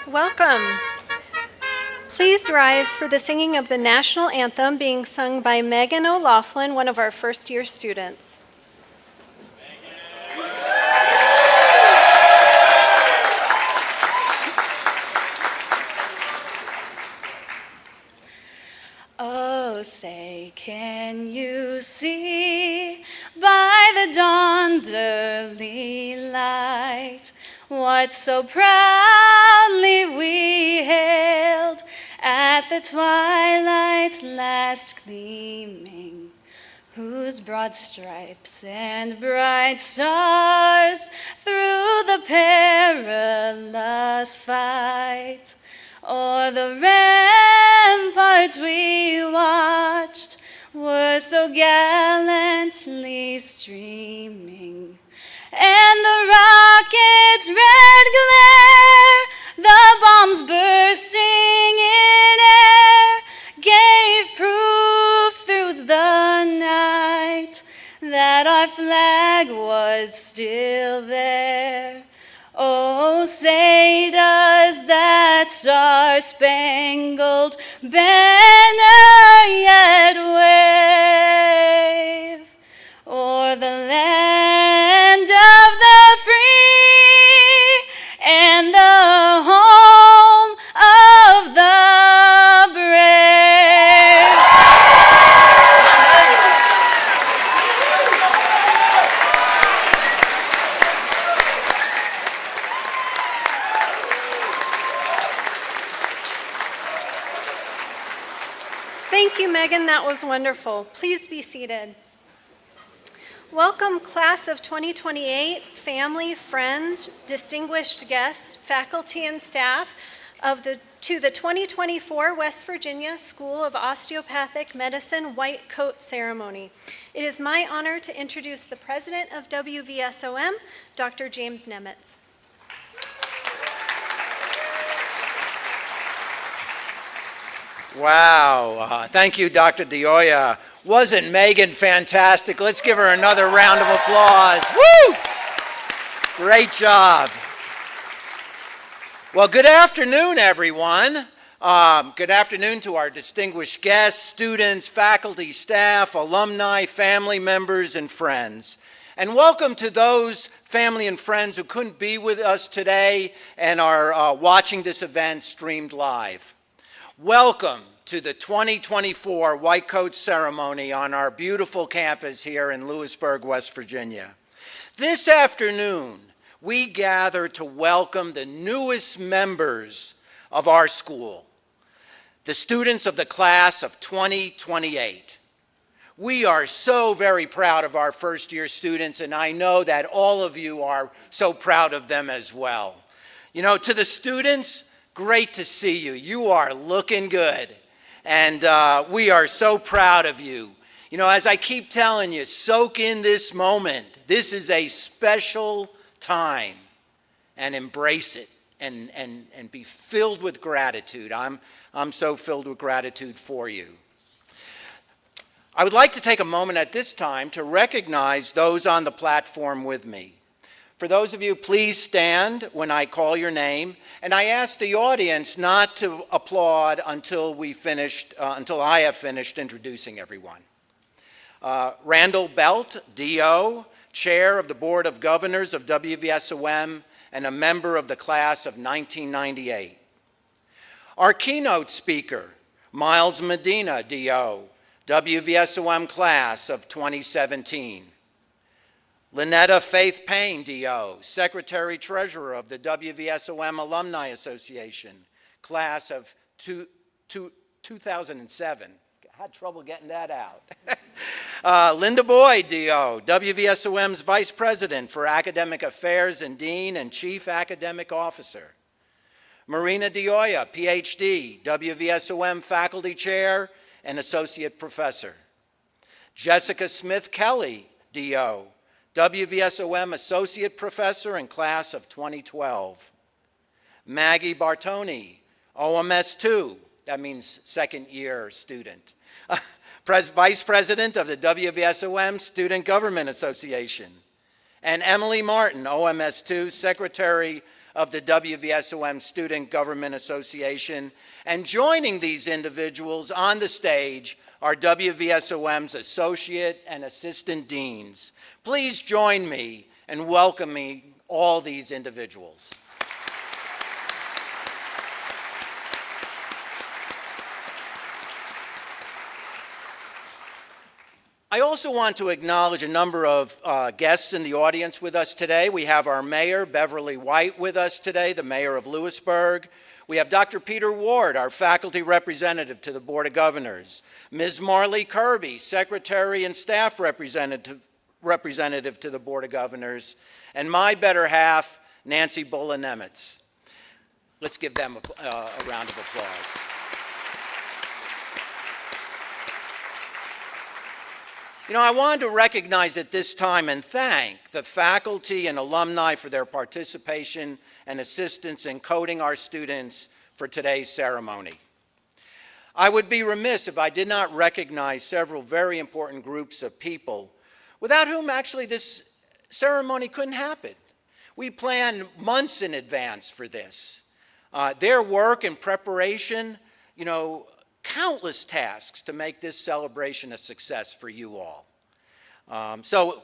Welcome. Please rise for the singing of the national anthem being sung by Megan O'Laughlin, one of our first-year students. Oh, say, can you see by the dawn's early light what so proudly we hailed at the twilight's last gleaming, whose broad stripes and bright stars through the perilous fight o'er the ramparts we watched were so gallantly streaming, and the rocket's red glare, the bombs bursting in air, gave proof through the night that our flag was still there. Oh, say does that star-spangled banner yet wave o'er the land of the free and the home of the brave? Thank you, Megan. Megan, that was wonderful. Please be seated. Welcome, class of 2028, family, friends, distinguished guests, faculty, and staff to the 2024 West Virginia School of Osteopathic Medicine Whitecoat Ceremony. It is my honor to introduce the president of WVSOM, Dr. James Nemitz. Wow, thank you, Dr. Dioya. Wasn't Megan fantastic? Let's give her another round of applause. Woo! Great job. Well, good afternoon, everyone. Good afternoon to our distinguished guests, students, faculty, staff, alumni, family members, and friends. And welcome to those family and friends who couldn't be with us today and are watching this event streamed live. Welcome to the 2024 Whitecoat Ceremony on our beautiful campus here in Lewisburg, West Virginia. This afternoon, we gather to welcome the newest members of our school, the students of the class of 2028. We are so very proud of our first-year students, and I know that all of you are so proud of them as well. You know, to the students, great to see you. You are looking good, and we are so proud of you. You know, as I keep telling you, soak in this moment. This is a special time, and embrace it, and be filled with gratitude. I'm so filled with gratitude for you. I would like to take a moment at this time to recognize those on the platform with me. For those of you, please stand when I call your name, and I ask the audience not to applaud until I have finished introducing everyone. Randall Belt, D.O., Chair of the Board of Governors of WVSOM and a member of the class of 1998. Our keynote speaker, Miles Medina, D.O., WVSOM class of 2017. Lynetta Faith Payne, D.O., Secretary-Treasurer of the WVSOM Alumni Association, class of 2007. Had trouble getting that out. Linda Boyd, D.O., WVSOM's Vice President for Academic Affairs and Dean and Chief Academic Officer. Marina Dioya, Ph.D., WVSOM Faculty Chair and Associate Professor. Jessica Smith Kelly, D.O., WVSOM Associate Professor and class of 2012. Maggie Bartoni, OMS 2, that means second year student. Vice President of the WVSOM Student Government Association. And Emily Martin, OMS 2, Secretary of the WVSOM Student Government Association. And joining these individuals on the stage are WVSOM's Associate and Assistant Deans. Please join me in welcoming all these individuals. I also want to acknowledge a number of guests in the audience with us today. We have our mayor, Beverly White, with us today, the mayor of Lewisburg. We have Dr. Peter Ward, our faculty representative to the Board of Governors. Ms. Marley Kirby, secretary and staff representative to the Board of Governors. And my better half, Nancy Bulla-Nemitz. Let's give them a round of applause. You know, I wanted to recognize at this time and thank the faculty and alumni for their participation and assistance in coding our students for today's ceremony. I would be remiss if I did not recognize several very important groups of people without whom actually this ceremony couldn't happen. We planned months in advance for this. Their work and preparation, you know, countless tasks to make this celebration a success for you all. So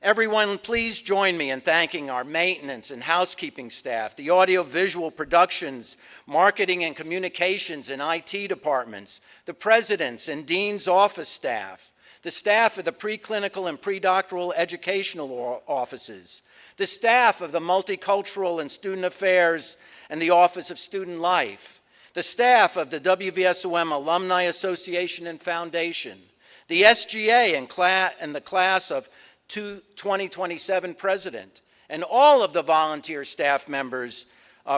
everyone, please join me in thanking our maintenance and housekeeping staff, the audiovisual productions, marketing and communications and IT departments, the president's and dean's office staff, the staff of the preclinical and predoctoral educational offices, the staff of the multicultural and student affairs and the Office of Student Life, the staff of the WVSOM Alumni Association and Foundation, the SGA and the class of 2027 president, and all of the volunteer staff members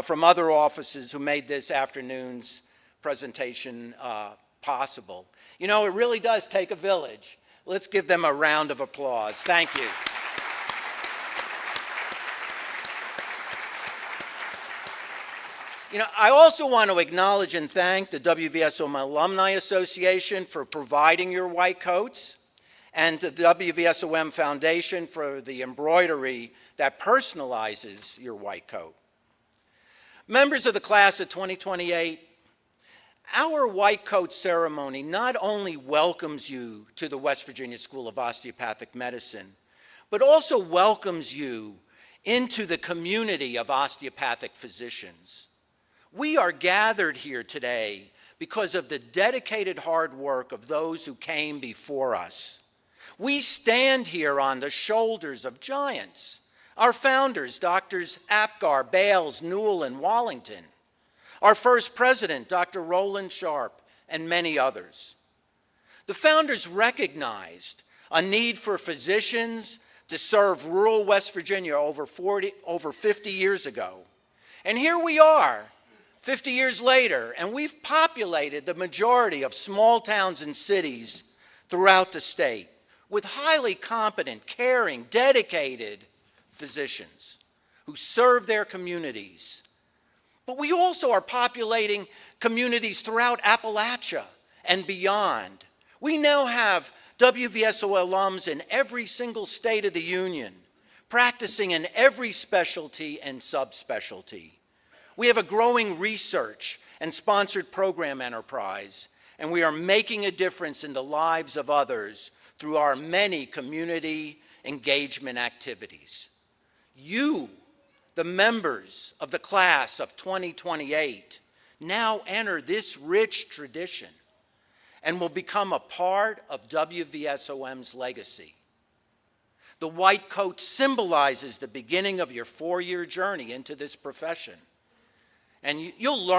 from other offices who made this afternoon's presentation possible. You know, it really does take a village. Let's give them a round of applause. Thank you. You know, I also want to acknowledge and thank the WVSOM Alumni Association for providing your white coats, and the WVSOM Foundation for the embroidery that personalizes your white coat. Members of the class of 2028, our white coat ceremony not only welcomes you to the West Virginia School of Osteopathic Medicine, but also welcomes you into the community of osteopathic physicians. We are gathered here today because of the dedicated hard work of those who came before us. We stand here on the shoulders of giants, our founders, Drs. Apgar, Bales, Newell, and Wallington, our first president, Dr. Roland Sharp, and many others. The founders recognized a need for physicians to serve rural West Virginia over 50 years ago. And here we are, 50 years later, and we've populated the majority of small towns and cities throughout the state with highly competent, caring, dedicated physicians who serve their communities. But we also are populating communities throughout Appalachia and beyond. We now have WVSO alums in every single state of the union, practicing in every specialty and subspecialty. We have a growing research and sponsored program enterprise, and we are making a difference in the lives of others through our many community engagement activities. You, the members of the class of 2028, now enter this rich tradition and will become a part of WVSOM's legacy. The white coat symbolizes the beginning of your 4-year journey into this profession. And you'll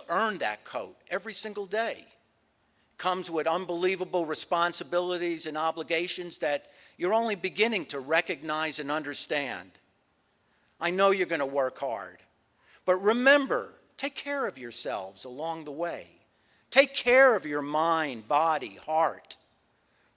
earn that coat every single day. It comes with unbelievable responsibilities and obligations that you're only beginning to recognize and understand. I know you're going to work hard, but remember, take care of yourselves along the way. Take care of your mind, body, heart.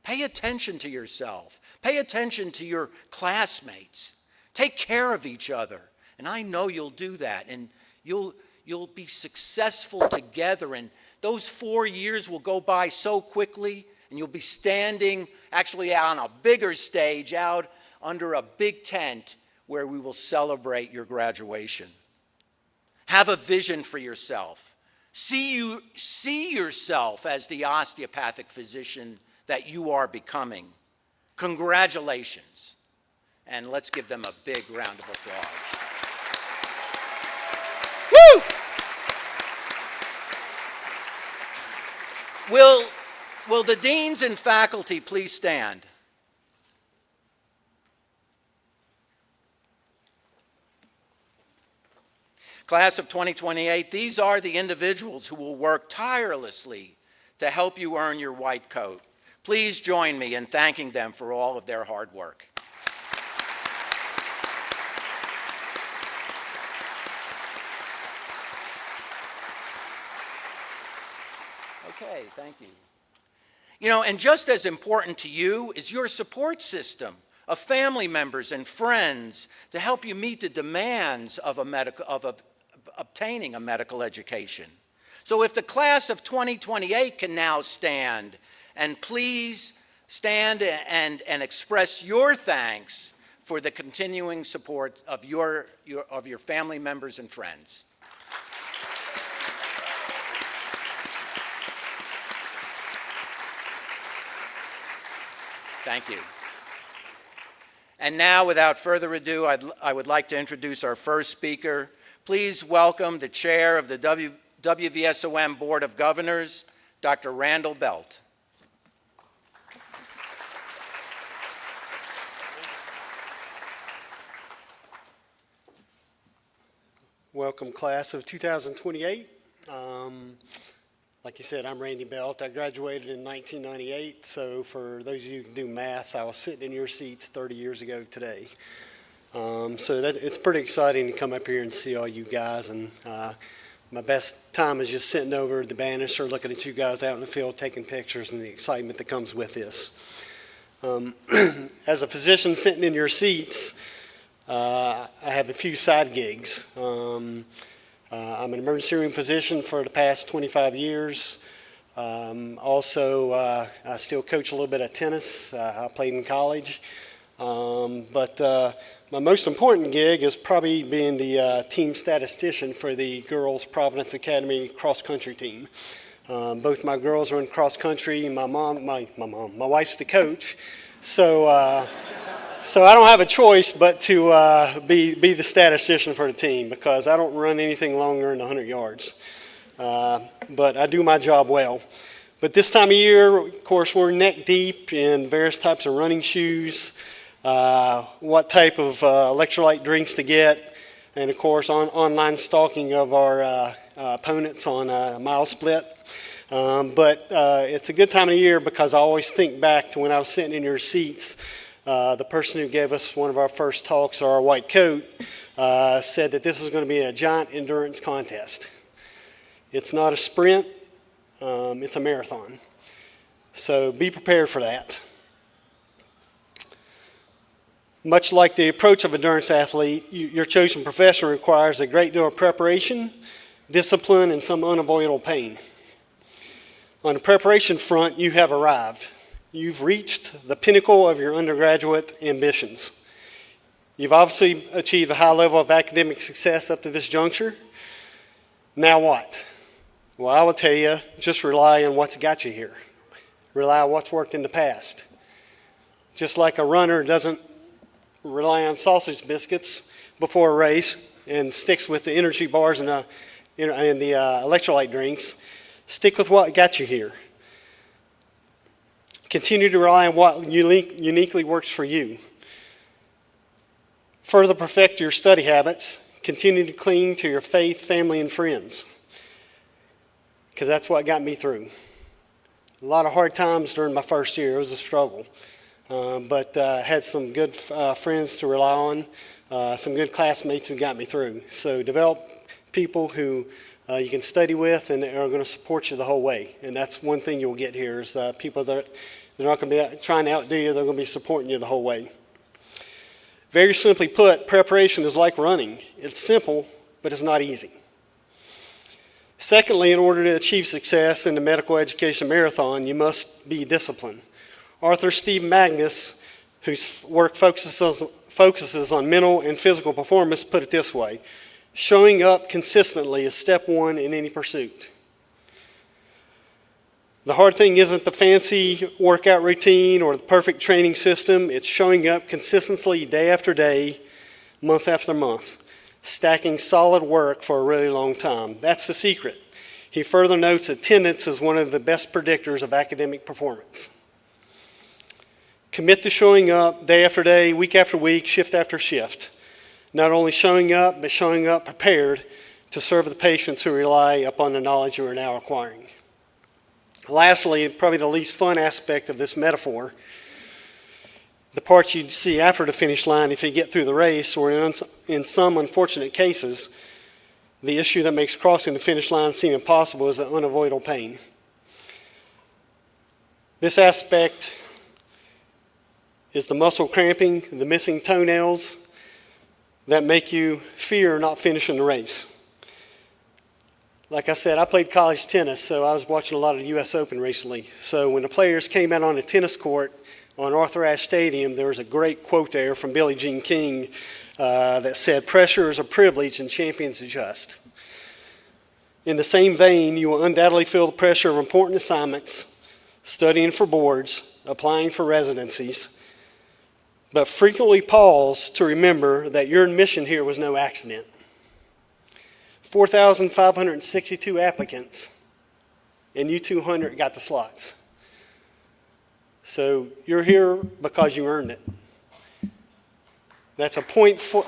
Pay attention to yourself. Pay attention to your classmates. Take care of each other. And I know you'll do that, and you'll be successful together, and those 4 years will go by so quickly, and you'll be standing actually on a bigger stage out under a big tent where we will celebrate your graduation. Have a vision for yourself. See yourself as the osteopathic physician that you are becoming. Congratulations. And let's give them a big round of applause. Woo! Will the deans and faculty please stand? Class of 2028, these are the individuals who will work tirelessly to help you earn your white coat. Please join me in thanking them for all of their hard work. Okay, thank you. You know, and just as important to you is your support system of family members and friends to help you meet the demands of obtaining a medical education. So if the class of 2028 can now stand, and please stand and express your thanks for the continuing support of your family members and friends. Thank you. And now, without further ado, I would like to introduce our first speaker. Please welcome the chair of the WVSOM Board of Governors, Dr. Randall Belt. Welcome, class of 2028. Like you said, I'm Randy Belt. I graduated in 1998, so for those of you who can do math, I was sitting in your seats 30 years ago today. So it's pretty exciting to come up here and see all you guys, and my best time is just sitting over the banister looking at you guys out in the field taking pictures and the excitement that comes with this. As a physician sitting in your seats, I have a few side gigs. I'm an emergency room physician for the past 25 years. Also, I still coach a little bit of tennis. I played in college. But my most important gig is probably being the team statistician for the girls' Providence Academy cross-country team. Both my girls are in cross-country. My wife's the coach. So I don't have a choice but to be the statistician for the team because I don't run anything longer than 100 yards. But I do my job well. But this time of year, of course, we're neck deep in various types of running shoes, what type of electrolyte drinks to get, and of course online stalking of our opponents on a mile split. But it's a good time of year because I always think back to when I was sitting in your seats. The person who gave us one of our first talks, our white coat, said that this is going to be a giant endurance contest. It's not a sprint, it's a marathon. So be prepared for that. Much like the approach of an endurance athlete, your chosen profession requires a great deal of preparation, discipline, and some unavoidable pain. On the preparation front, you have arrived. You've reached the pinnacle of your undergraduate ambitions. You've obviously achieved a high level of academic success up to this juncture. Now what? Well, I will tell you, just rely on what's got you here. Rely on what's worked in the past. Just like a runner doesn't rely on sausage biscuits before a race and sticks with the energy bars and the electrolyte drinks, stick with what got you here. Continue to rely on what uniquely works for you. Further perfect your study habits. Continue to cling to your faith, family, and friends. Because that's what got me through. A lot of hard times during my first year. It was a struggle. But I had some good friends to rely on, some good classmates who got me through. So develop people who you can study with and are going to support you the whole way. And that's one thing you'll get here is people that they're not going to be trying to outdo you. They're going to be supporting you the whole way. Very simply put, preparation is like running. It's simple, but it's not easy. Secondly, in order to achieve success in the medical education marathon, you must be disciplined. Author Steve Magnus, whose work focuses on mental and physical performance, put it this way: showing up consistently is step one in any pursuit. The hard thing isn't the fancy workout routine or the perfect training system. It's showing up consistently day after day, month after month, stacking solid work for a really long time. That's the secret. He further notes attendance is one of the best predictors of academic performance. Commit to showing up day after day, week after week, shift after shift. Not only showing up, but showing up prepared to serve the patients who rely upon the knowledge you are now acquiring. Lastly, probably the least fun aspect of this metaphor, the part you see after the finish line if you get through the race, or in some unfortunate cases, the issue that makes crossing the finish line seem impossible is the unavoidable pain. This aspect is the muscle cramping, the missing toenails that make you fear not finishing the race. Like I said, I played college tennis, so I was watching a lot of the U.S. Open recently. So when the players came out on the tennis court on Arthur Ashe Stadium, there was a great quote there from Billie Jean King that said, "Pressure is a privilege and champions adjust." In the same vein, you will undoubtedly feel the pressure of important assignments, studying for boards, applying for residencies, but frequently pause to remember that your admission here was no accident. 4,562 applicants, and you 200 got the slots. So you're here because you earned it. That's a point for...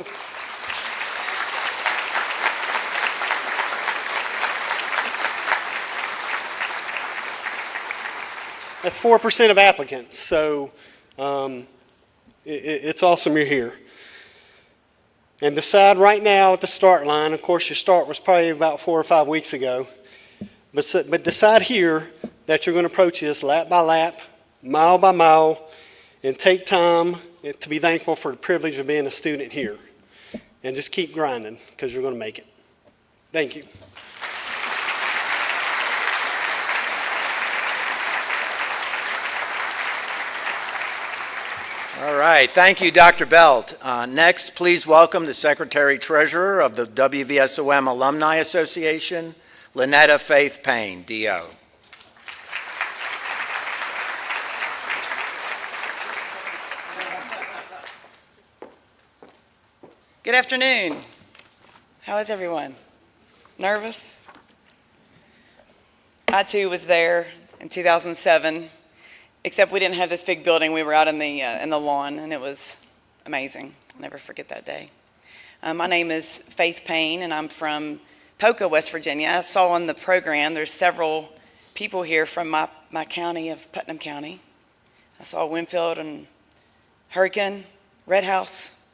That's 4% of applicants. So it's awesome you're here. And decide right now at the start line. Of course, your start was probably about 4 or 5 weeks ago. But decide here that you're going to approach this lap by lap, mile by mile, and take time to be thankful for the privilege of being a student here. And just keep grinding, because you're going to make it. Thank you. All right, thank you, Dr. Belt. Next, please welcome the Secretary-Treasurer of the WVSOM Alumni Association, Lynetta Faith Payne, DO. Good afternoon. How is everyone? Nervous? I too was there in 2007, except we didn't have this big building. We were out in the lawn, and it was amazing. I'll never forget that day. My name is Faith Payne, and I'm from Poca, West Virginia. I saw on the program there's several people here from my county of Putnam County. I saw Winfield and Hurricane, Red House.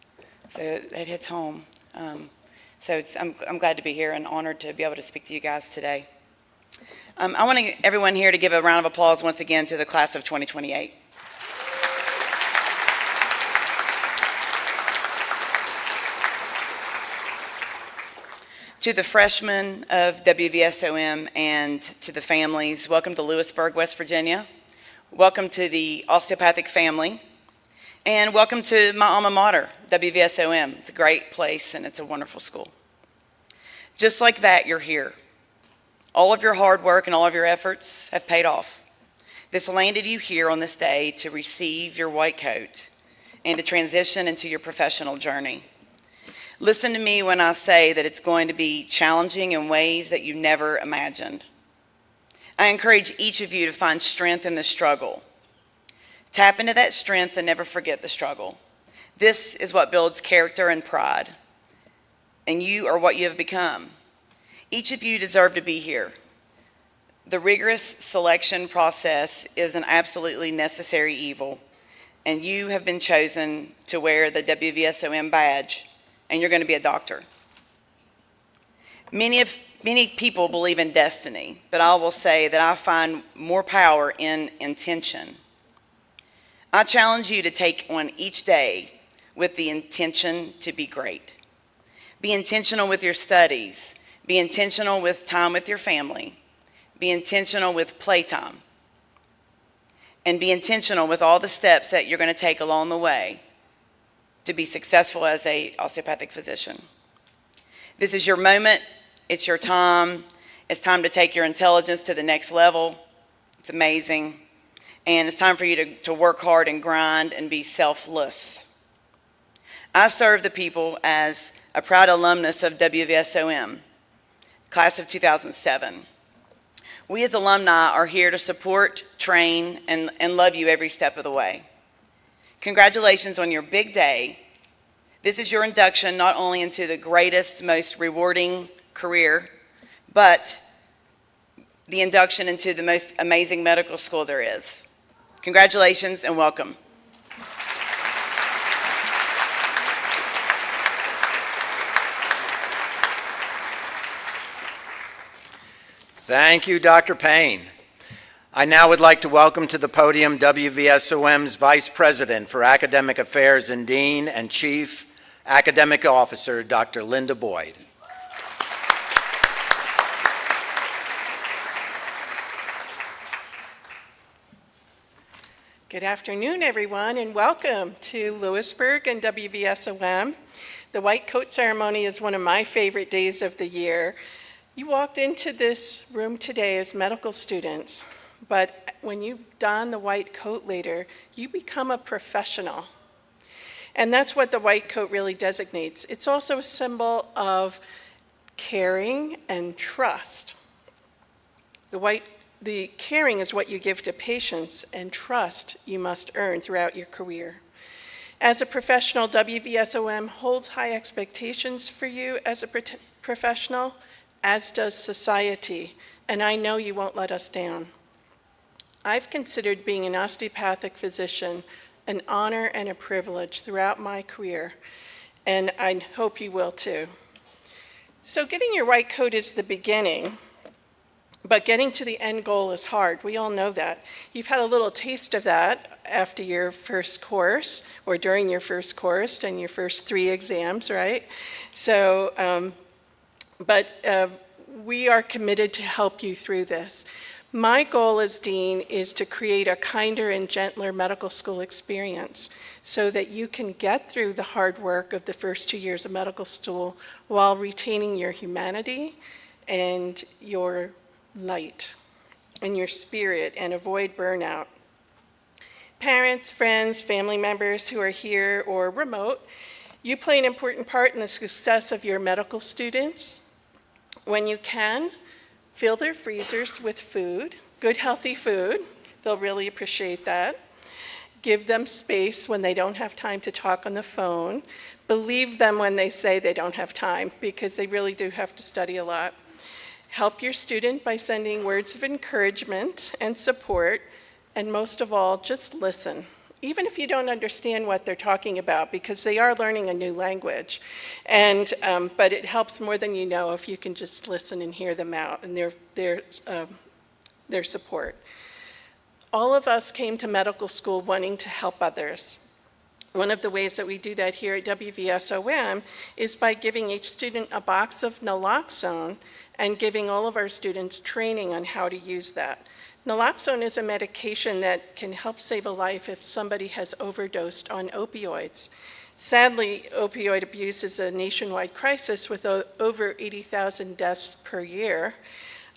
So it hits home. I'm glad to be here and honored to be able to speak to you guys today. I want everyone here to give a round of applause once again to the class of 2028. To the freshmen of WVSOM and to the families, welcome to Lewisburg, West Virginia. Welcome to the osteopathic family. And welcome to my alma mater, WVSOM. It's a great place and it's a wonderful school. Just like that, you're here. All of your hard work and all of your efforts have paid off. This landed you here on this day to receive your white coat and to transition into your professional journey. Listen to me when I say that it's going to be challenging in ways that you never imagined. I encourage each of you to find strength in the struggle. Tap into that strength and never forget the struggle. This is what builds character and pride. And you are what you have become. Each of you deserve to be here. The rigorous selection process is an absolutely necessary evil, and you have been chosen to wear the WVSOM badge, and you're going to be a doctor. Many people believe in destiny, but I will say that I find more power in intention. I challenge you to take on each day with the intention to be great. Be intentional with your studies. Be intentional with time with your family. Be intentional with playtime. And be intentional with all the steps that you're going to take along the way to be successful as an osteopathic physician. This is your moment. It's your time. It's time to take your intelligence to the next level. It's amazing. And it's time for you to work hard and grind and be selfless. I serve the people as a proud alumnus of WVSOM, class of 2007. We as alumni are here to support, train, and love you every step of the way. Congratulations on your big day. This is your induction not only into the greatest, most rewarding career, but the induction into the most amazing medical school there is. Congratulations and welcome. Thank you, Dr. Payne. I now would like to welcome to the podium WVSOM's Vice President for Academic Affairs and Dean and Chief Academic Officer, Dr. Linda Boyd. Good afternoon, everyone, and welcome to Lewisburg and WVSOM. The white coat ceremony is one of my favorite days of the year. You walked into this room today as medical students, but when you don the white coat later, you become a professional. And that's what the white coat really designates. It's also a symbol of caring and trust. The caring is what you give to patients, and trust you must earn throughout your career. As a professional, WVSOM holds high expectations for you as a professional, as does society, and I know you won't let us down. I've considered being an osteopathic physician an honor and a privilege throughout my career, and I hope you will too. So getting your white coat is the beginning, but getting to the end goal is hard. We all know that. You've had a little taste of that after your first course or during your first course and your first 3 exams, right? So, we are committed to help you through this. My goal as dean is to create a kinder and gentler medical school experience so that you can get through the hard work of the first 2 years of medical school while retaining your humanity and your light and your spirit and avoid burnout. Parents, friends, family members who are here or remote, you play an important part in the success of your medical students. When you can, fill their freezers with food, good healthy food. They'll really appreciate that. Give them space when they don't have time to talk on the phone. Believe them when they say they don't have time, because they really do have to study a lot. Help your student by sending words of encouragement and support, and most of all, just listen. Even if you don't understand what they're talking about, because they are learning a new language. But it helps more than you know if you can just listen and hear them out and their support. All of us came to medical school wanting to help others. One of the ways that we do that here at WVSOM is by giving each student a box of naloxone and giving all of our students training on how to use that. Naloxone is a medication that can help save a life if somebody has overdosed on opioids. Sadly, opioid abuse is a nationwide crisis with over 80,000 deaths per year.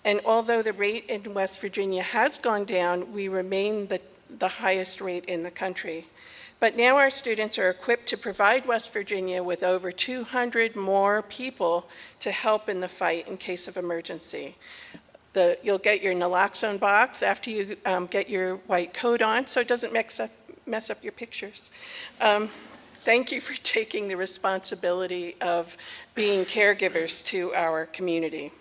And although the rate in West Virginia has gone down, we remain the highest rate in the country. But now our students are equipped to provide West Virginia with over 200 more people to help in the fight in case of emergency. You'll get your naloxone box after you get your white coat on, so it doesn't mess up your pictures. Thank you for taking the responsibility of being caregivers to our community.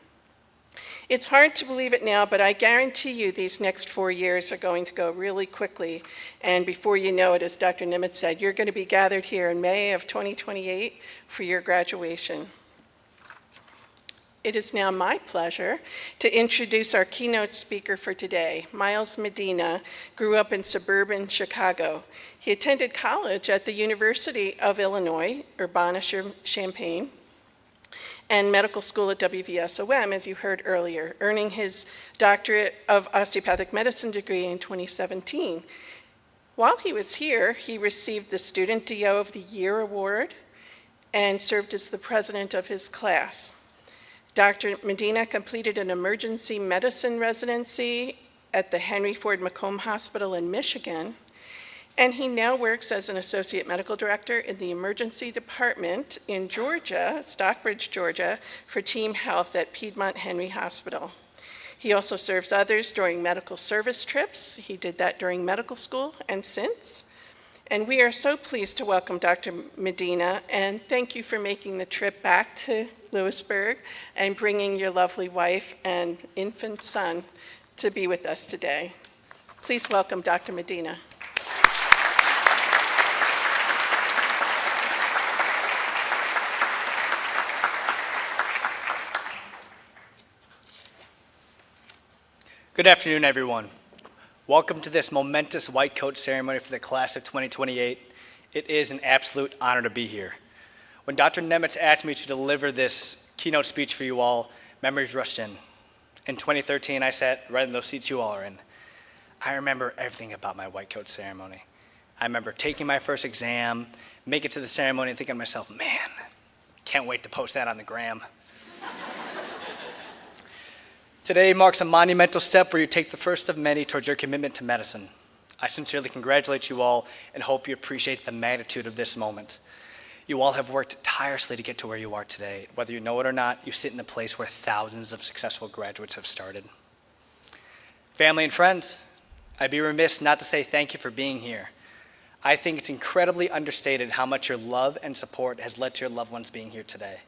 It's hard to believe it now, but I guarantee you these next 4 years are going to go really quickly. And before you know it, as Dr. Nimitz said, you're going to be gathered here in May of 2028 for your graduation. It is now my pleasure to introduce our keynote speaker for today. Miles Medina grew up in suburban Chicago. He attended college at the University of Illinois, Urbana-Champaign, and medical school at WVSOM, as you heard earlier, earning his doctorate of osteopathic medicine degree in 2017. While he was here, he received the Student DO of the Year Award and served as the president of his class. Dr. Medina completed an emergency medicine residency at the Henry Ford Macomb Hospital in Michigan, and he now works as an associate medical director in the emergency department in Georgia, Stockbridge, Georgia, for Team Health at Piedmont Henry Hospital. He also serves others during medical service trips. He did that during medical school and since. And we are so pleased to welcome Dr. Medina, and thank you for making the trip back to Lewisburg and bringing your lovely wife and infant son to be with us today. Please welcome Dr. Medina. Good afternoon, everyone. Welcome to this momentous white coat ceremony for the class of 2028. It is an absolute honor to be here. When Dr. Nemitz asked me to deliver this keynote speech for you all, memories rushed in. In 2013, I sat right in those seats you all are in. I remember everything about my white coat ceremony. I remember taking my first exam, make it to the ceremony, and thinking to myself, man, can't wait to post that on the gram. Today marks a monumental step where you take the first of many towards your commitment to medicine. I sincerely congratulate you all and hope you appreciate the magnitude of this moment. You all have worked tirelessly to get to where you are today. Whether you know it or not, you sit in a place where thousands of successful graduates have started. Family and friends, I'd be remiss not to say thank you for being here. I think it's incredibly understated how much your love and support has led to your loved ones being here today.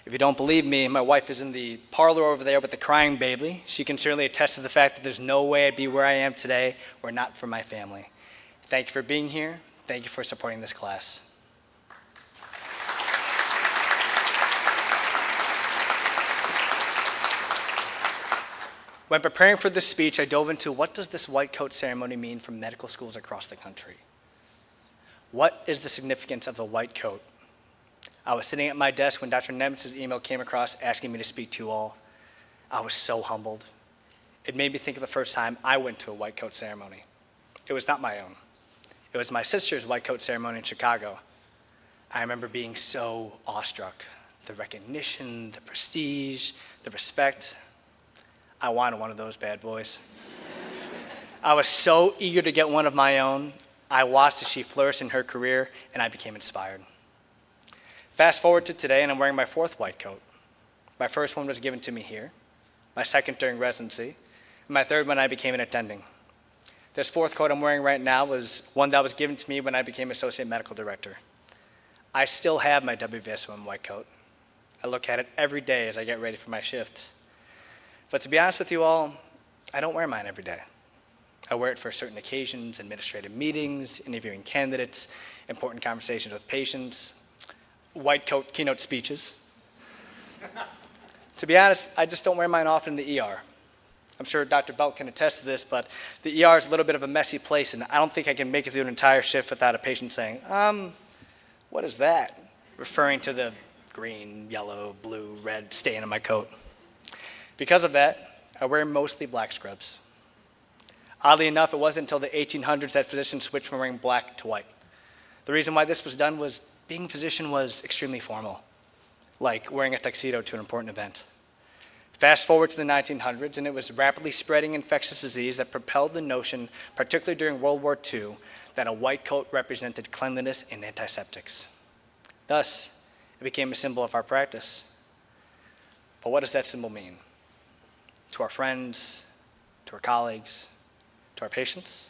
If you don't believe me, my wife is in the parlor over there with the crying baby. She can certainly attest to the fact that there's no way I'd be where I am today were it not for my family. Thank you for being here. Thank you for supporting this class. When preparing for this speech, I dove into what does this white coat ceremony mean for medical schools across the country? What is the significance of the white coat? I was sitting at my desk when Dr. Nemitz's email came across asking me to speak to you all. I was so humbled. It made me think of the first time I went to a white coat ceremony. It was not my own. It was my sister's white coat ceremony in Chicago. I remember being so awestruck. The recognition, the prestige, the respect. I wanted one of those bad boys. I was so eager to get one of my own. I watched as she flourished in her career, and I became inspired. Fast forward to today, and I'm wearing my fourth white coat. My first one was given to me here, my second during residency, and my third when I became an attending. This fourth coat I'm wearing right now was one that was given to me when I became associate medical director. I still have my WVSOM white coat. I look at it every day as I get ready for my shift. But to be honest with you all, I don't wear mine every day. I wear it for certain occasions, administrative meetings, interviewing candidates, important conversations with patients, white coat keynote speeches. To be honest, I just don't wear mine often in the ER. I'm sure Dr. Belt can attest to this, but the ER is a little bit of a messy place, and I don't think I can make it through an entire shift without a patient saying, what is that? Referring to the green, yellow, blue, red stain on my coat. Because of that, I wear mostly black scrubs. Oddly enough, it wasn't until the 1800s that physicians switched from wearing black to white. The reason why this was done was being a physician was extremely formal, like wearing a tuxedo to an important event. Fast forward to the 1900s, and it was rapidly spreading infectious disease that propelled the notion, particularly during World War II, that a white coat represented cleanliness and antiseptics. Thus, it became a symbol of our practice. But what does that symbol mean? To our friends, to our colleagues, to our patients?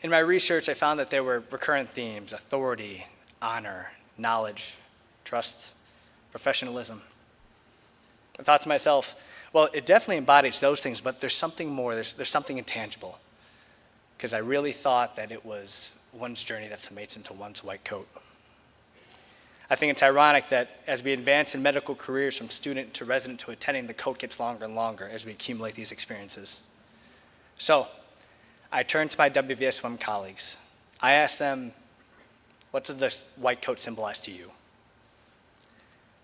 In my research, I found that there were recurrent themes: authority, honor, knowledge, trust, professionalism. I thought to myself, well, it definitely embodies those things, but there's something more, there's something intangible. Because I really thought that it was one's journey that summates into one's white coat. I think it's ironic that as we advance in medical careers from student to resident to attending, the coat gets longer and longer as we accumulate these experiences. So, I turned to my WVSOM colleagues. I asked them, what does this white coat symbolize to you?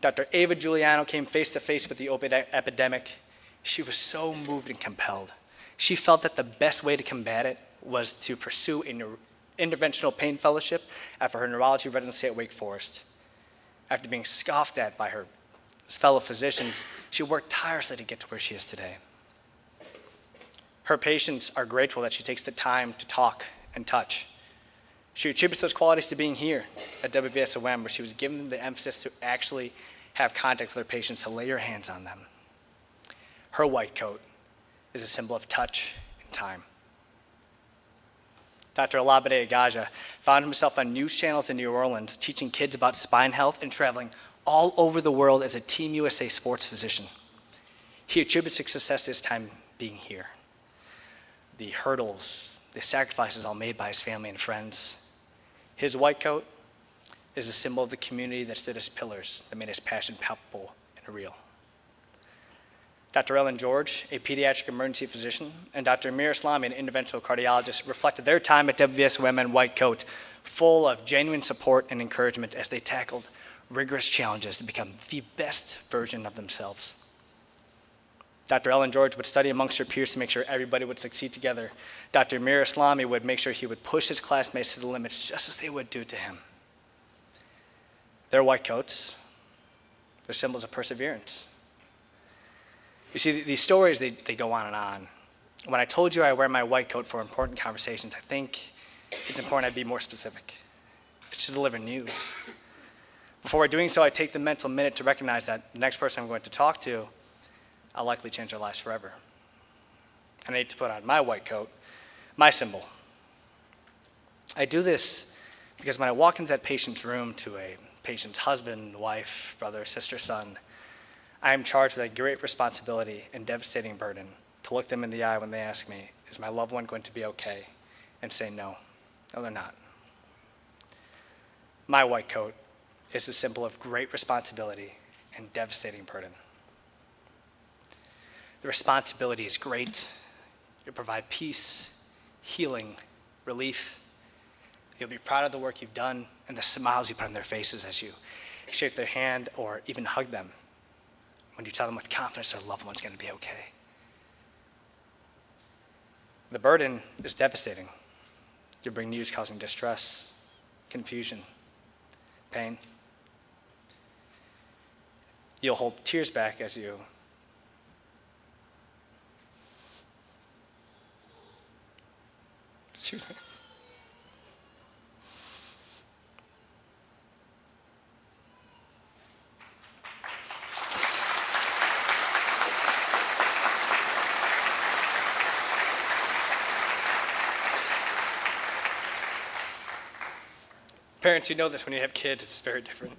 Dr. Ava Giuliano came face to face with the opioid epidemic. She was so moved and compelled. She felt that the best way to combat it was to pursue an interventional pain fellowship after her neurology residency at Wake Forest. After being scoffed at by her fellow physicians, she worked tirelessly to get to where she is today. Her patients are grateful that she takes the time to talk and touch. She attributes those qualities to being here at WVSOM, where she was given the emphasis to actually have contact with her patients, to lay her hands on them. Her white coat is a symbol of touch and time. Dr. Olabode Agaja found himself on news channels in New Orleans teaching kids about spine health and traveling all over the world as a Team USA sports physician. He attributes his success to his time being here. The hurdles, the sacrifices all made by his family and friends. His white coat is a symbol of the community that stood as pillars that made his passion palpable and real. Dr. Ellen George, a pediatric emergency physician, and Dr. Amir Islami, an interventional cardiologist, reflected their time at WVSOM in white coat, full of genuine support and encouragement as they tackled rigorous challenges to become the best version of themselves. Dr. Ellen George would study amongst her peers to make sure everybody would succeed together. Dr. Amir Islami would make sure he would push his classmates to the limits just as they would do to him. Their white coats, they're symbols of perseverance. You see, these stories, they go on and on. When I told you I wear my white coat for important conversations, I think it's important I be more specific. It's to deliver news. Before doing so, I take the mental minute to recognize that the next person I'm going to talk to, I'll likely change their lives forever. And I need to put on my white coat, my symbol. I do this because when I walk into that patient's room to a patient's husband, wife, brother, sister, son, I am charged with a great responsibility and devastating burden to look them in the eye when they ask me, is my loved one going to be okay? And say no. No, they're not. My white coat is a symbol of great responsibility and devastating burden. The responsibility is great. You'll provide peace, healing, relief. You'll be proud of the work you've done and the smiles you put on their faces as you shake their hand or even hug them when you tell them with confidence their loved one's going to be okay. The burden is devastating. You bring news causing distress, confusion, pain. You'll hold tears back as you excuse me. Parents, you know this when you have kids, it's very different.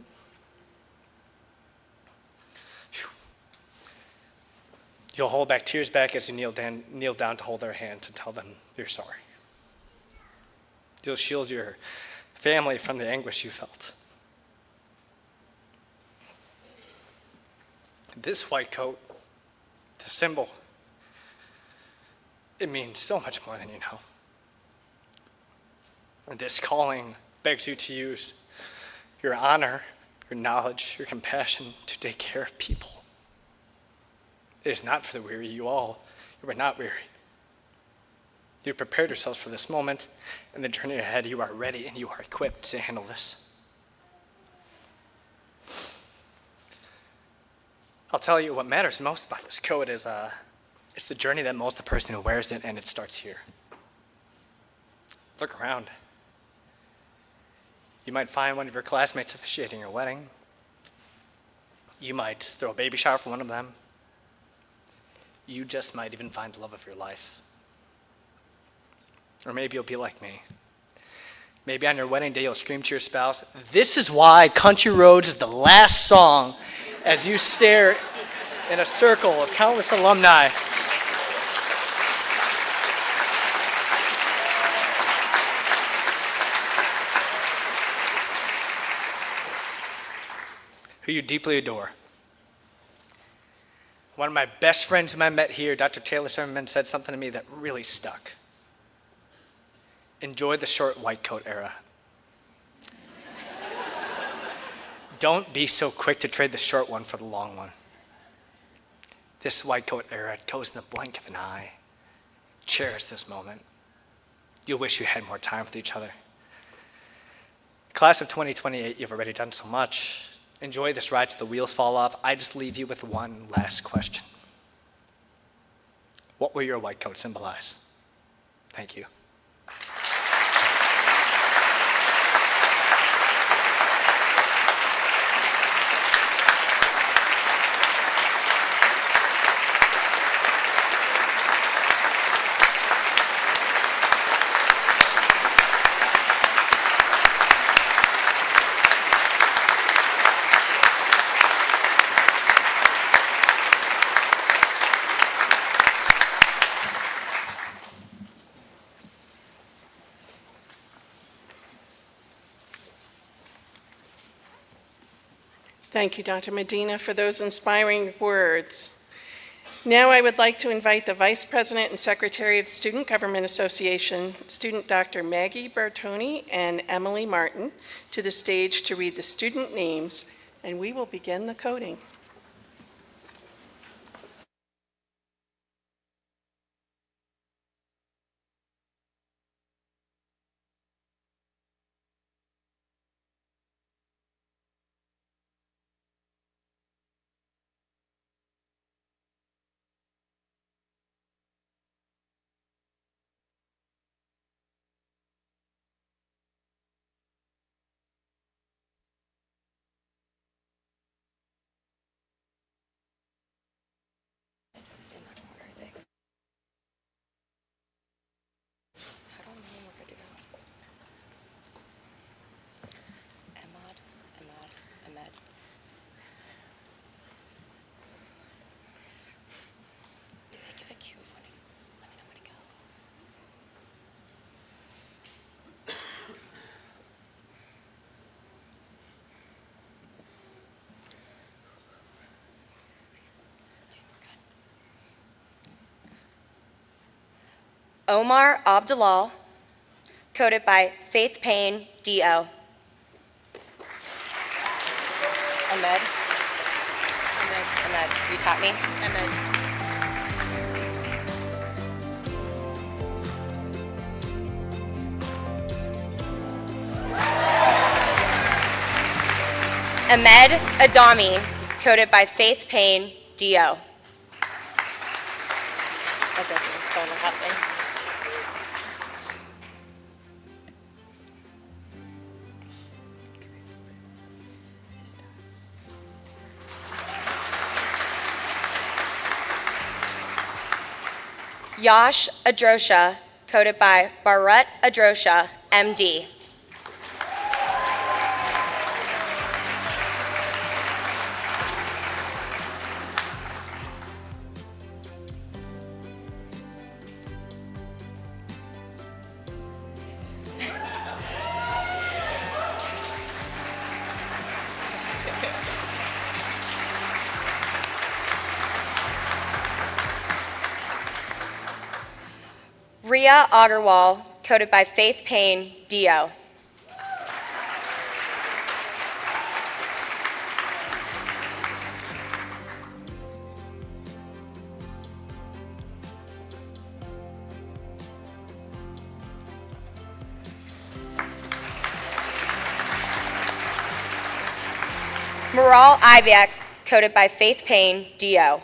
Phew. You'll hold back tears back as you kneel down to hold their hand to tell them you're sorry. You'll shield your family from the anguish you felt. This white coat, the symbol, it means so much more than you know. And this calling begs you to use your honor, your knowledge, your compassion to take care of people. It is not for the weary, you all are not weary. You prepared yourselves for this moment, and the journey ahead, you are ready and you are equipped to handle this. I'll tell you what matters most about this coat is it's the journey that molds the person who wears it, and it starts here. Look around. You might find one of your classmates officiating your wedding. You might throw a baby shower for one of them. You just might even find the love of your life. Or maybe you'll be like me. Maybe on your wedding day you'll scream to your spouse, "This is why Country Roads is the last song," as you stare in a circle of countless alumni. Who you deeply adore. One of my best friends whom I met here, Dr. Taylor Sermon, said something to me that really stuck. Enjoy the short white coat era. Don't be so quick to trade the short one for the long one. This white coat era goes in the blink of an eye. Cherish this moment. You'll wish you had more time with each other. Class of 2028, you've already done so much. Enjoy this ride till the wheels fall off. I just leave you with one last question. What will your white coat symbolize? Thank you. Thank you, Dr. Medina, for those inspiring words. Now I would like to invite the Vice President and Secretary of the Student Government Association, student Dr. Maggie Bertoni and Emily Martin, to the stage to read the student names, and we will begin the coding. Omar Abdalal, coated by Faith Payne, D.O. Ahmed. Ahmed, you taught me? Ahmed. Ahmed Adami, coated by Faith Payne, D.O. I'll definitely start with that thing. Yash Adrosha, coated by Bharat Adrosha, M.D. Ria Agarwal, coated by Faith Payne, D.O. Maral Iviak, coated by Faith Payne, D.O.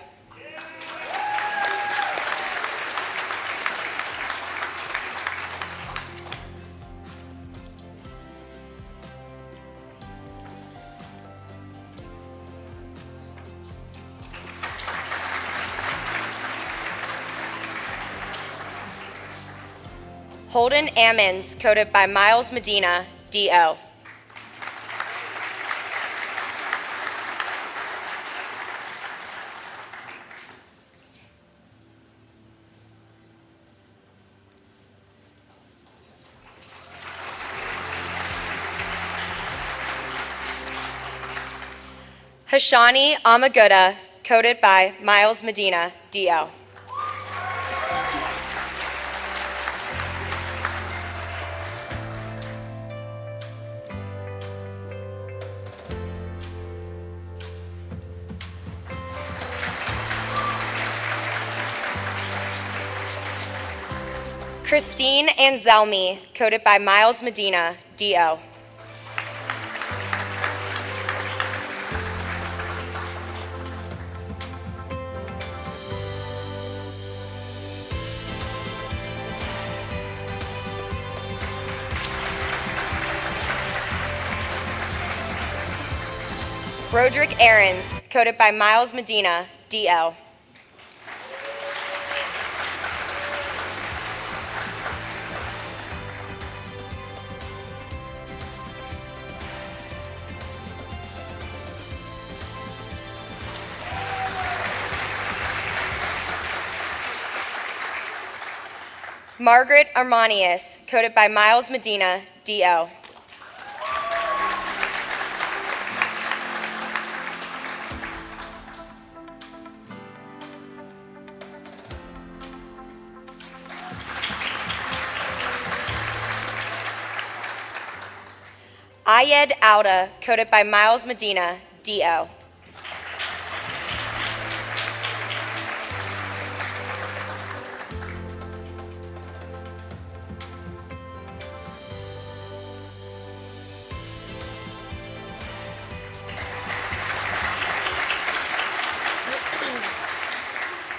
Holden Ammons, coated by Miles Medina, D.O. Hashani Amaguda, coated by Miles Medina, D.O. Christine Anselmi, coated by Miles Medina, D.O. Roderick Aarons, coated by Miles Medina, D.O. Margaret Armanius, coated by Miles Medina, D.O. Ayed Auda, coated by Miles Medina, D.O.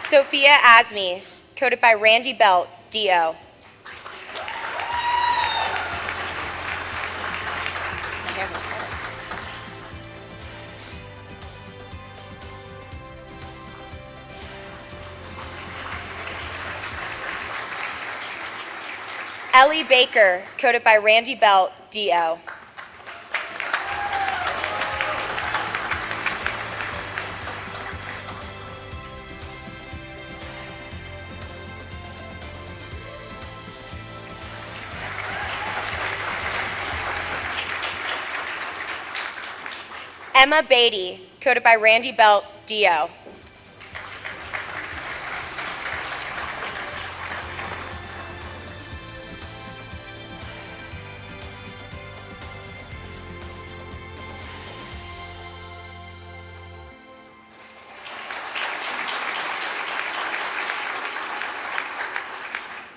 Sophia Azmi, coated by Randy Belt, D.O. Ellie Baker, coated by Randy Belt, D.O. Emma Beatty, coated by Randy Belt, D.O.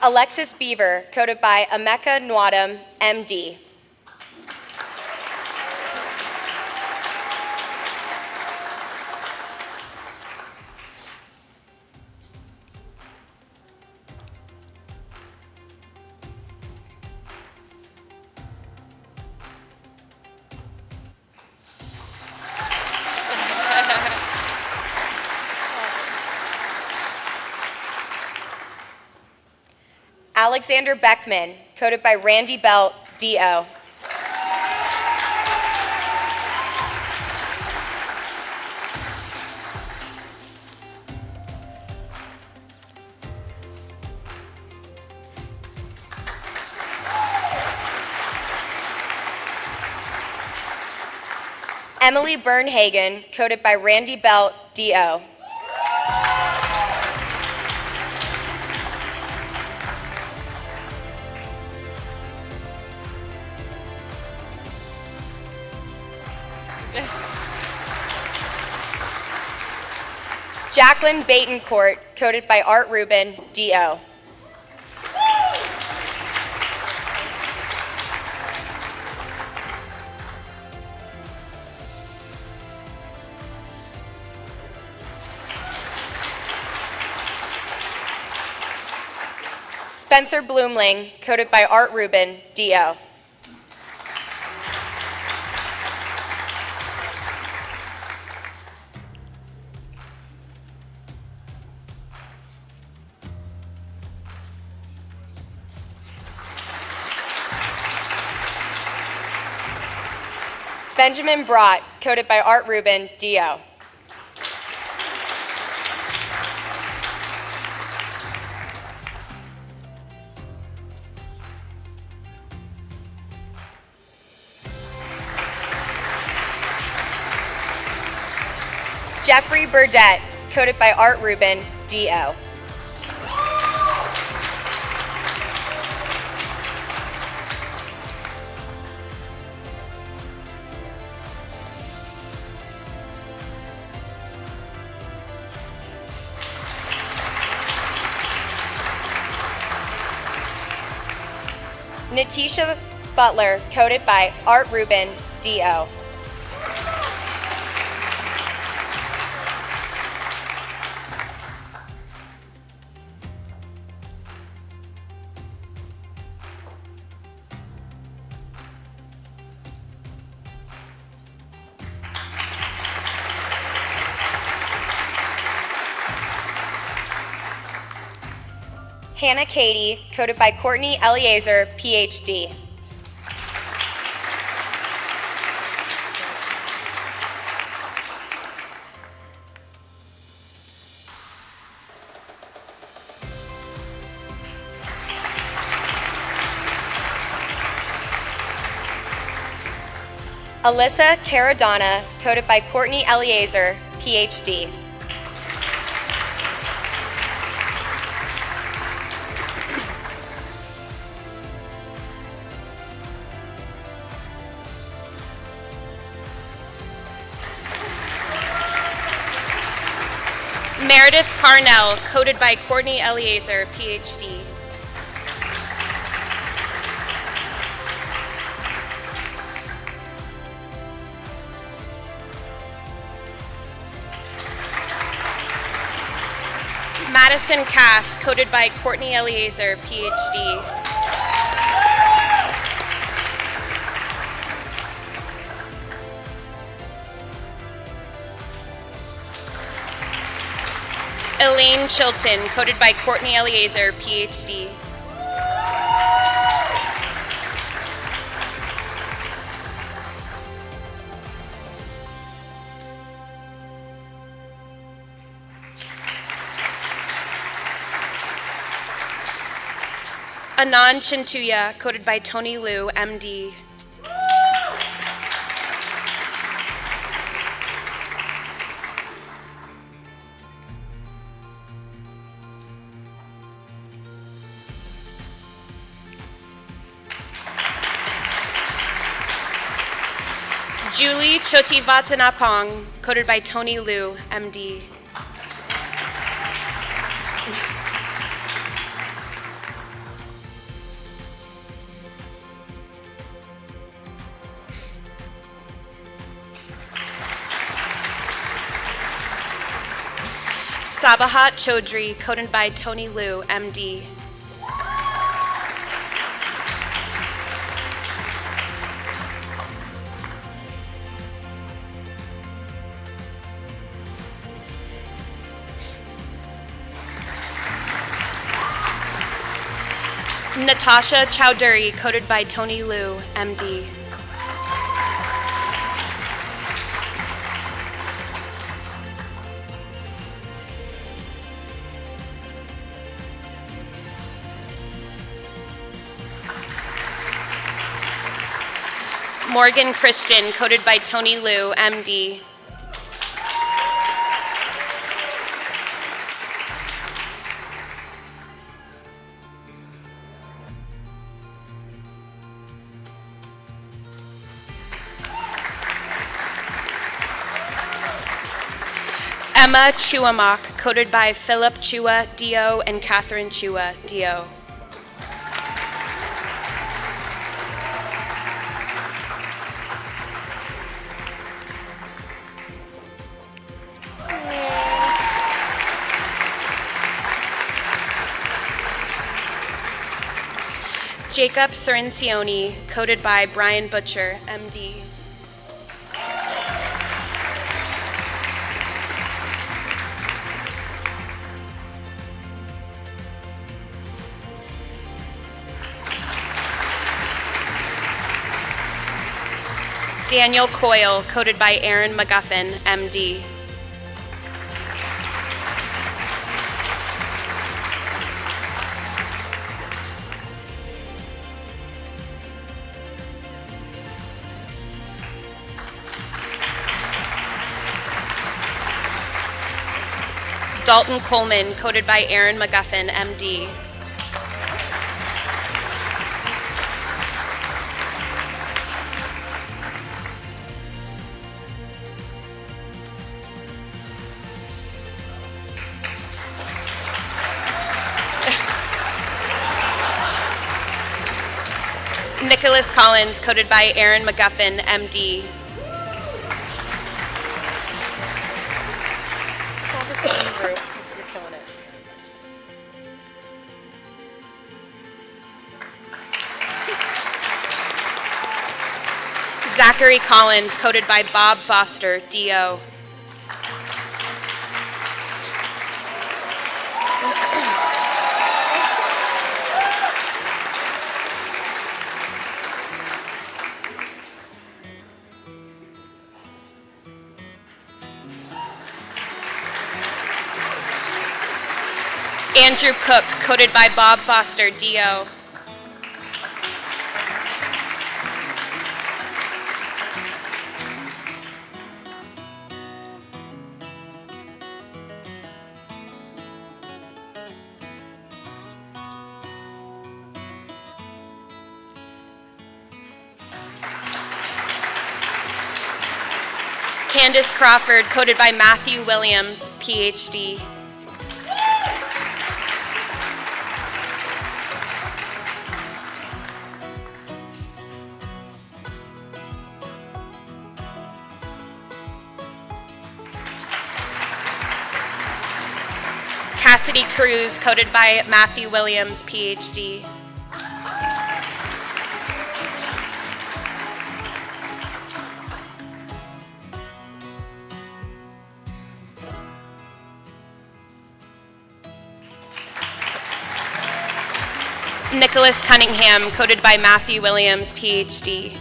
Alexis Beaver, coated by Emeka Nwadum, MD. Alexander Beckman, coated by Randy Belt, DO. Emily Bernhagen, coated by Randy Belt, DO. Jacqueline Batencourt, coated by Art Rubin, DO. Spencer Bloomling, coated by Art Rubin, DO. Benjamin Brott, coated by Art Rubin, DO. Jeffrey Burdett, coated by Art Rubin, DO. Natisha Butler, coated by Art Rubin, DO. Hannah Cady, coated by Courtney Eliezer, PhD. Alyssa Caradonna, coated by Courtney Eliezer, PhD. Meredith Carnell, coated by Courtney Eliezer, PhD. Madison Cass, coated by Courtney Eliezer, PhD. Elaine Chilton, coated by Courtney Eliezer, PhD. Anand Chintuya, coated by Tony Liu, MD. Julie Chotivatanapong, coated by Tony Liu, MD. Sabahat Chaudhry, coded by Tony Liu, MD. Natasha Chowdhury, coded by Tony Liu, MD. Morgan Christian, coded by Tony Liu, MD. Emma Chuamak, coded by Philip Chua, DO, and Catherine Chua, DO. Jacob Cirincione, coded by Brian Butcher, MD. Daniel Coyle, coded by Aaron McGuffin, MD. Dalton Coleman, coded by Aaron McGuffin, MD. Nicholas Collins, coded by Aaron McGuffin, MD. It's all just one group. You're killing it. Zachary Collins, coded by Bob Foster, DO. Andrew Cook, coded by Bob Foster, DO. Candace Crawford, coded by Matthew Williams, PhD. Cassidy Cruz, coded by Matthew Williams, PhD. Nicholas Cunningham, coded by Matthew Williams, PhD.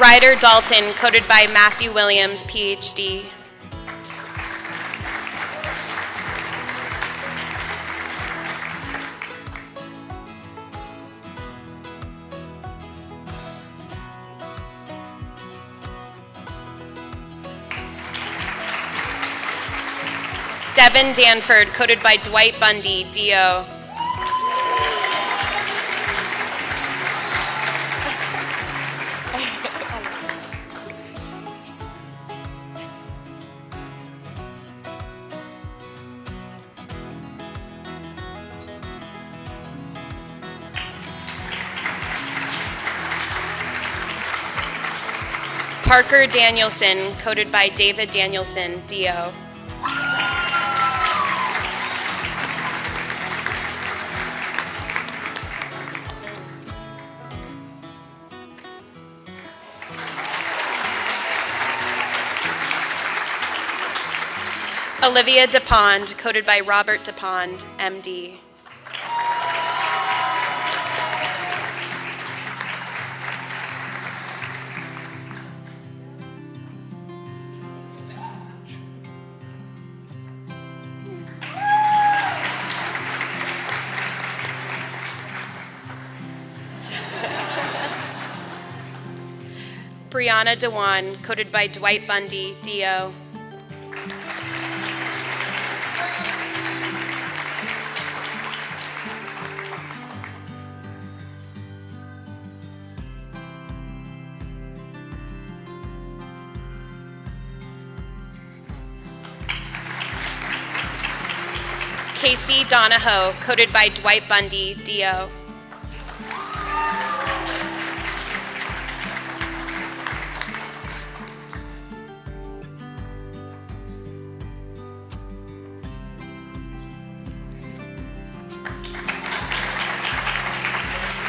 Ryder Dalton, coded by Matthew Williams, PhD. Devin Danford, coded by Dwight Bundy, DO. Parker Danielson, coated by David Danielson, DO. Olivia DePond, coated by Robert DePond, MD. Brianna Dewan, coated by Dwight Bundy, DO. Casey Donahoe, coated by Dwight Bundy, DO.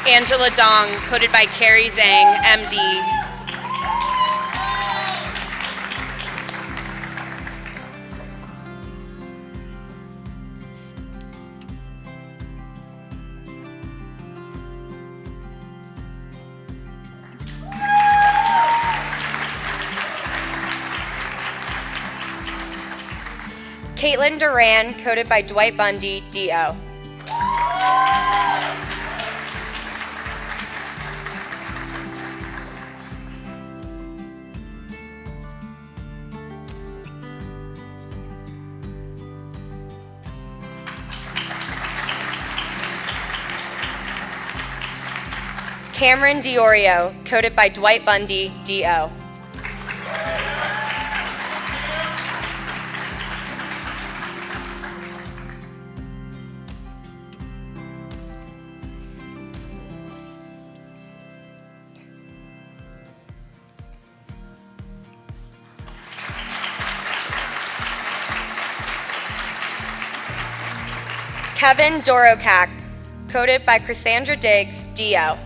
Angela Dong, coated by Carrie Zhang, MD. Caitlin Duran, coated by Dwight Bundy, DO. Cameron Diorio, coated by Dwight Bundy, DO. Kevin Dorokak, coated by Cassandra Diggs, DO.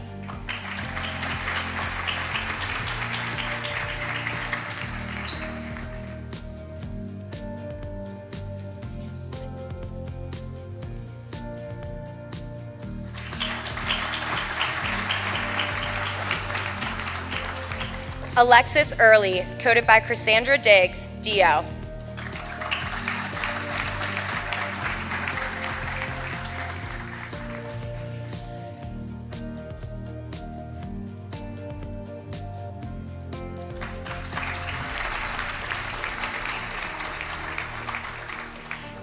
Alexis Early, coated by Cassandra Diggs, DO.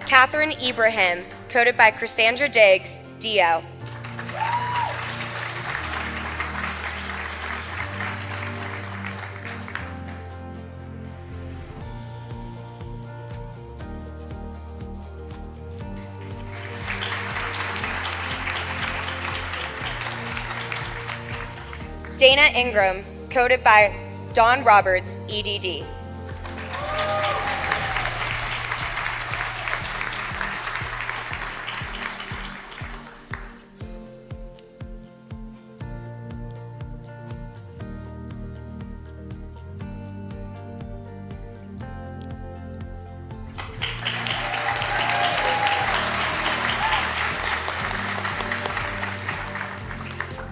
Catherine Ibrahim, coated by Cassandra Diggs, DO. Dana Ingram, coated by Dawn Roberts, EDD.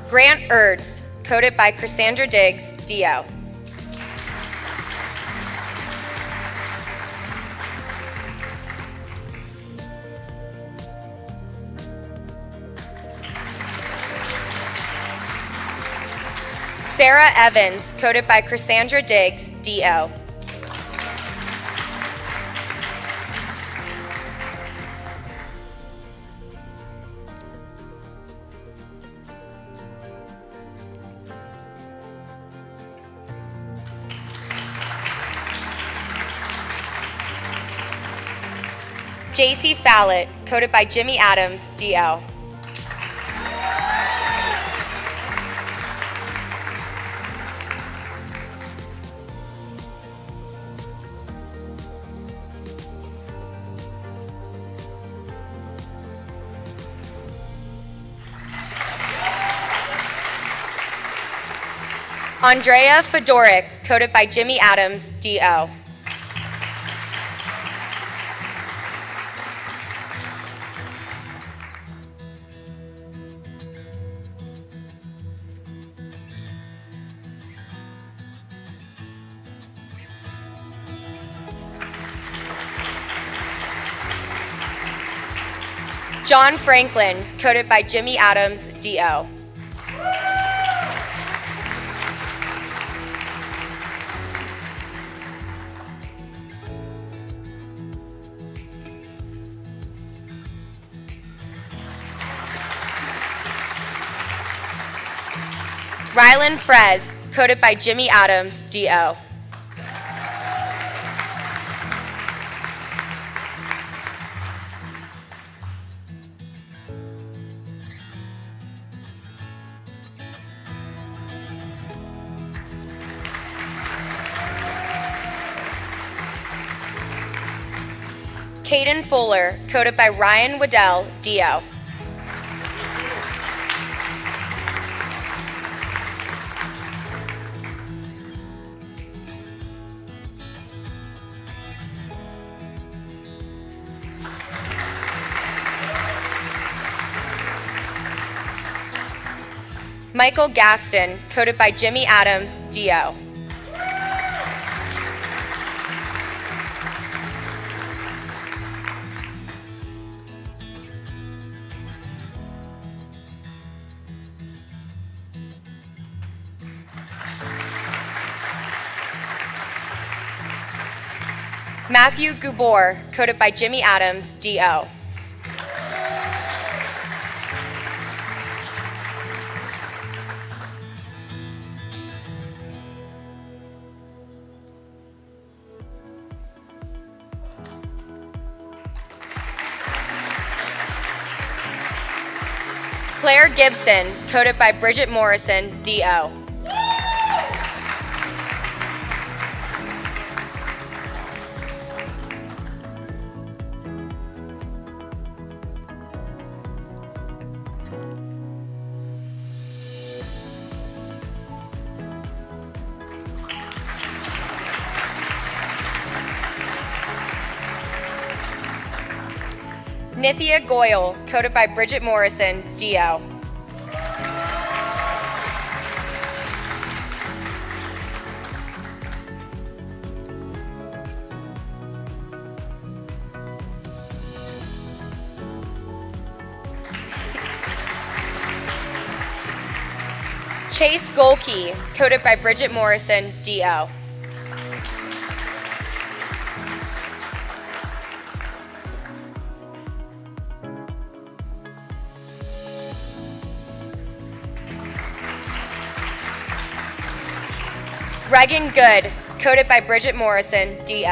Grant Ertz, coated by Cassandra Diggs, DO. Sarah Evans, coated by Cassandra Diggs, DO. JC Fallett, coated by Jimmy Adams, DO. Andrea Fedoric, coated by Jimmy Adams, DO. John Franklin, coated by Jimmy Adams, DO. Rylan Frez, coated by Jimmy Adams, DO. Caden Fuller, coated by Ryan Waddell, DO. Michael Gaston, coated by Jimmy Adams, DO. Matthew Gubor, coated by Jimmy Adams, DO. Claire Gibson, coated by Bridget Morrison, DO. Nithya Goyle, coated by Bridget Morrison, DO. Chase Golke, coated by Bridget Morrison, DO. Regan Good, coated by Bridget Morrison, DO.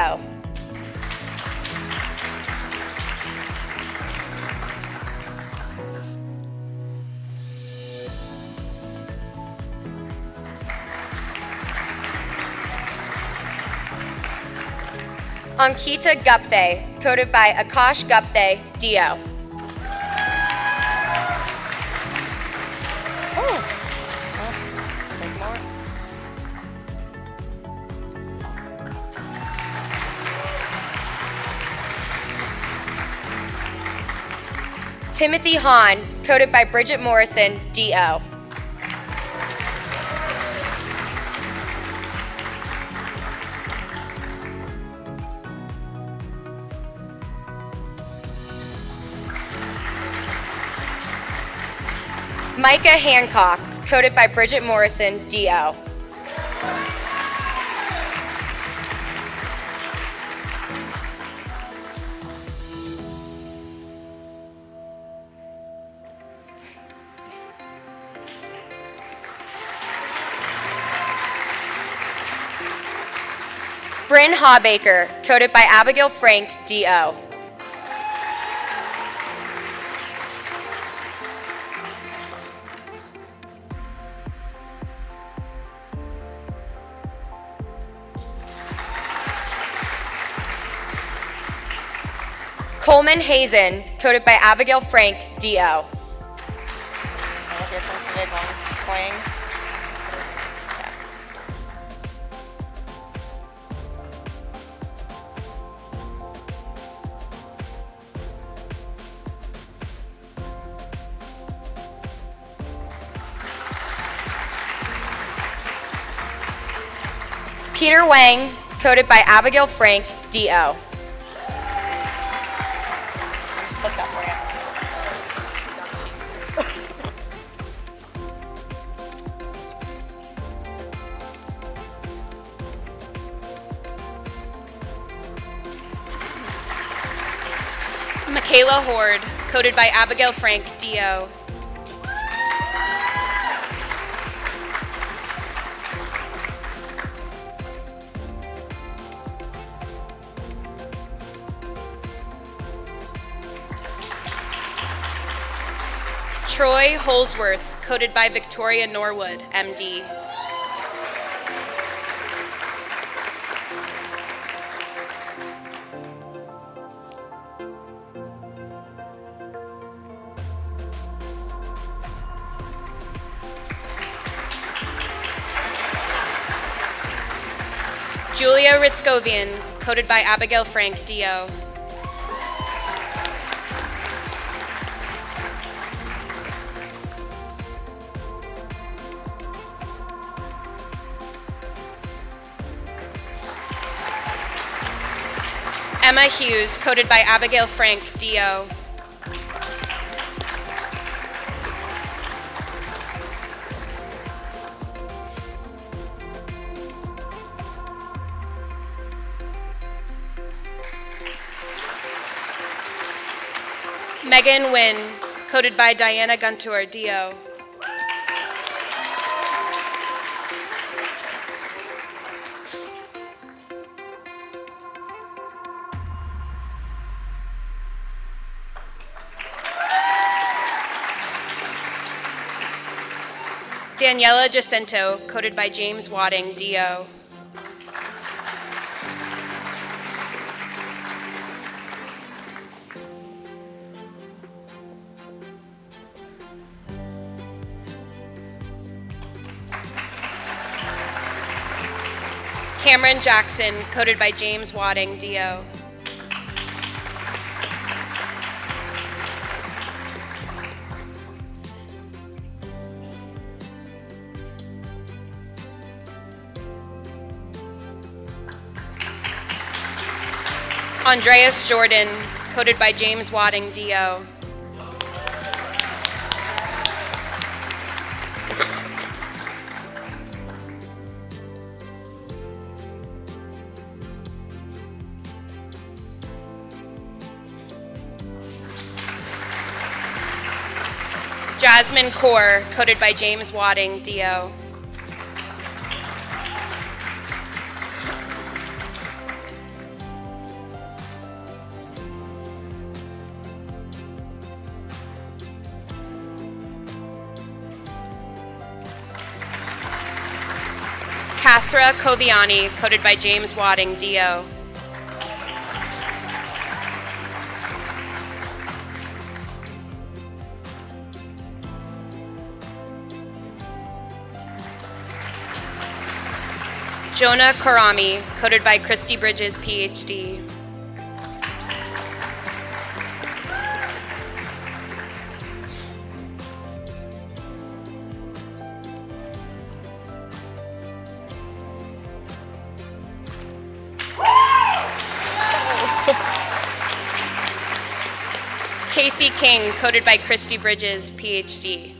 Ankita Gupte, coated by Akash Gupte, DO. There's more. Timothy Hahn, coated by Bridget Morrison, DO. Micah Hancock, coated by Bridget Morrison, DO. Bryn Hawbaker, coated by Abigail Frank, DO. Coleman Hazen, coated by Abigail Frank, DO. Peter Wang, coded by Abigail Frank, DO. Flip that for you. Michaela Horde, coded by Abigail Frank, DO. Troy Holsworth, coded by Victoria Norwood, MD. Julia Ritzkovian, coded by Abigail Frank, DO. Emma Hughes, coded by Abigail Frank, DO. Megan Nguyen, coded by Diana Guntur, DO. Daniela Jacinto, coded by James Wadding, DO. Cameron Jackson, coded by James Wadding, DO. Andreas Jordan, coded by James Wadding, DO. Jasmine Kaur, coded by James Wadding, DO. Kasra Koviani, coded by James Wadding, DO. Jonah Karami, coded by Christy Bridges, PhD. Casey King, coded by Christy Bridges, PhD.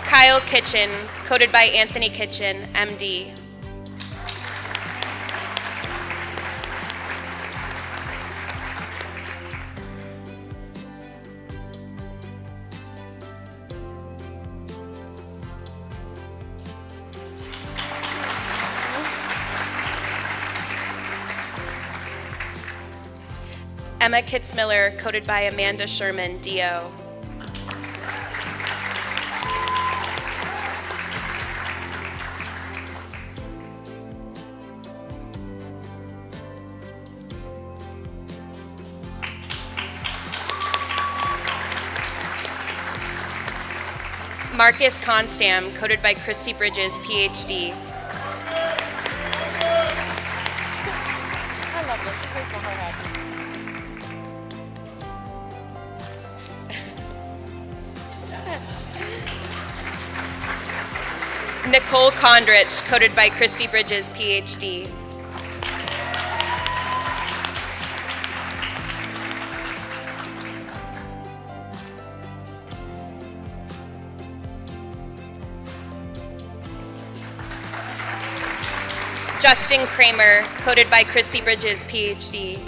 Kyle Kitchen, coded by Anthony Kitchen, MD. Emma Kitzmiller, coded by Amanda Sherman, DO. Marcus Constam, coded by Christy Bridges, PhD. I love this. This makes my heart happy. Nicole Condrich, coded by Christy Bridges, PhD. Justin Kramer, coded by Christy Bridges, PhD.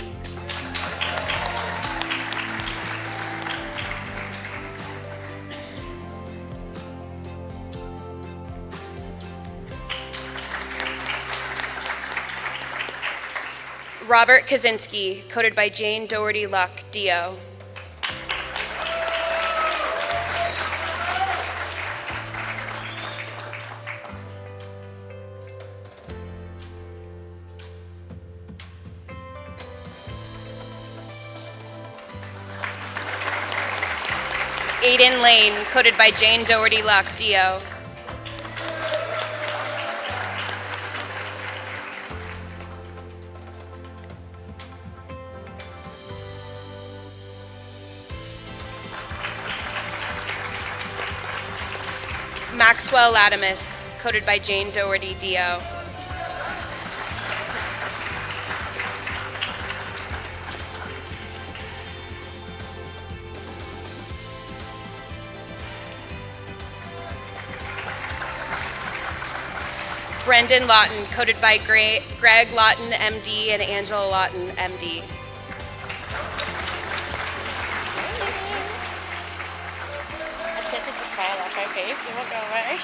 Robert Kaczynski, coded by Jane Doherty Luck, DO. Aiden Lane, coded by Jane Doherty Luck, DO. Maxwell Latimus, coded by Jane Doherty, DO. Brendan Lawton, coded by Greg Lawton, MD, and Angela Lawton, MD. I can't take the smile off my face. It won't go away.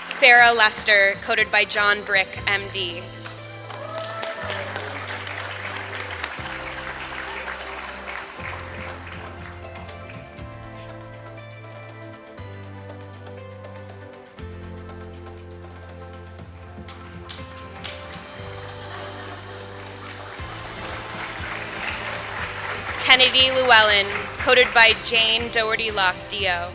Sarah Lester, coded by John Brick, MD. Kennedy Llewellyn, coded by Jane Doherty Luck, DO.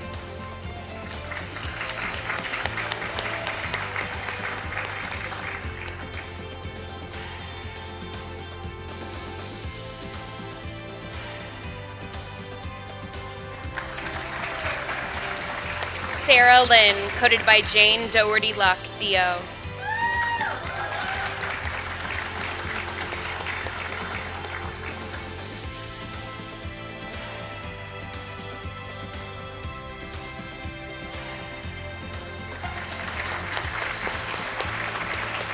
Sarah Lynn, coded by Jane Doherty Luck, DO.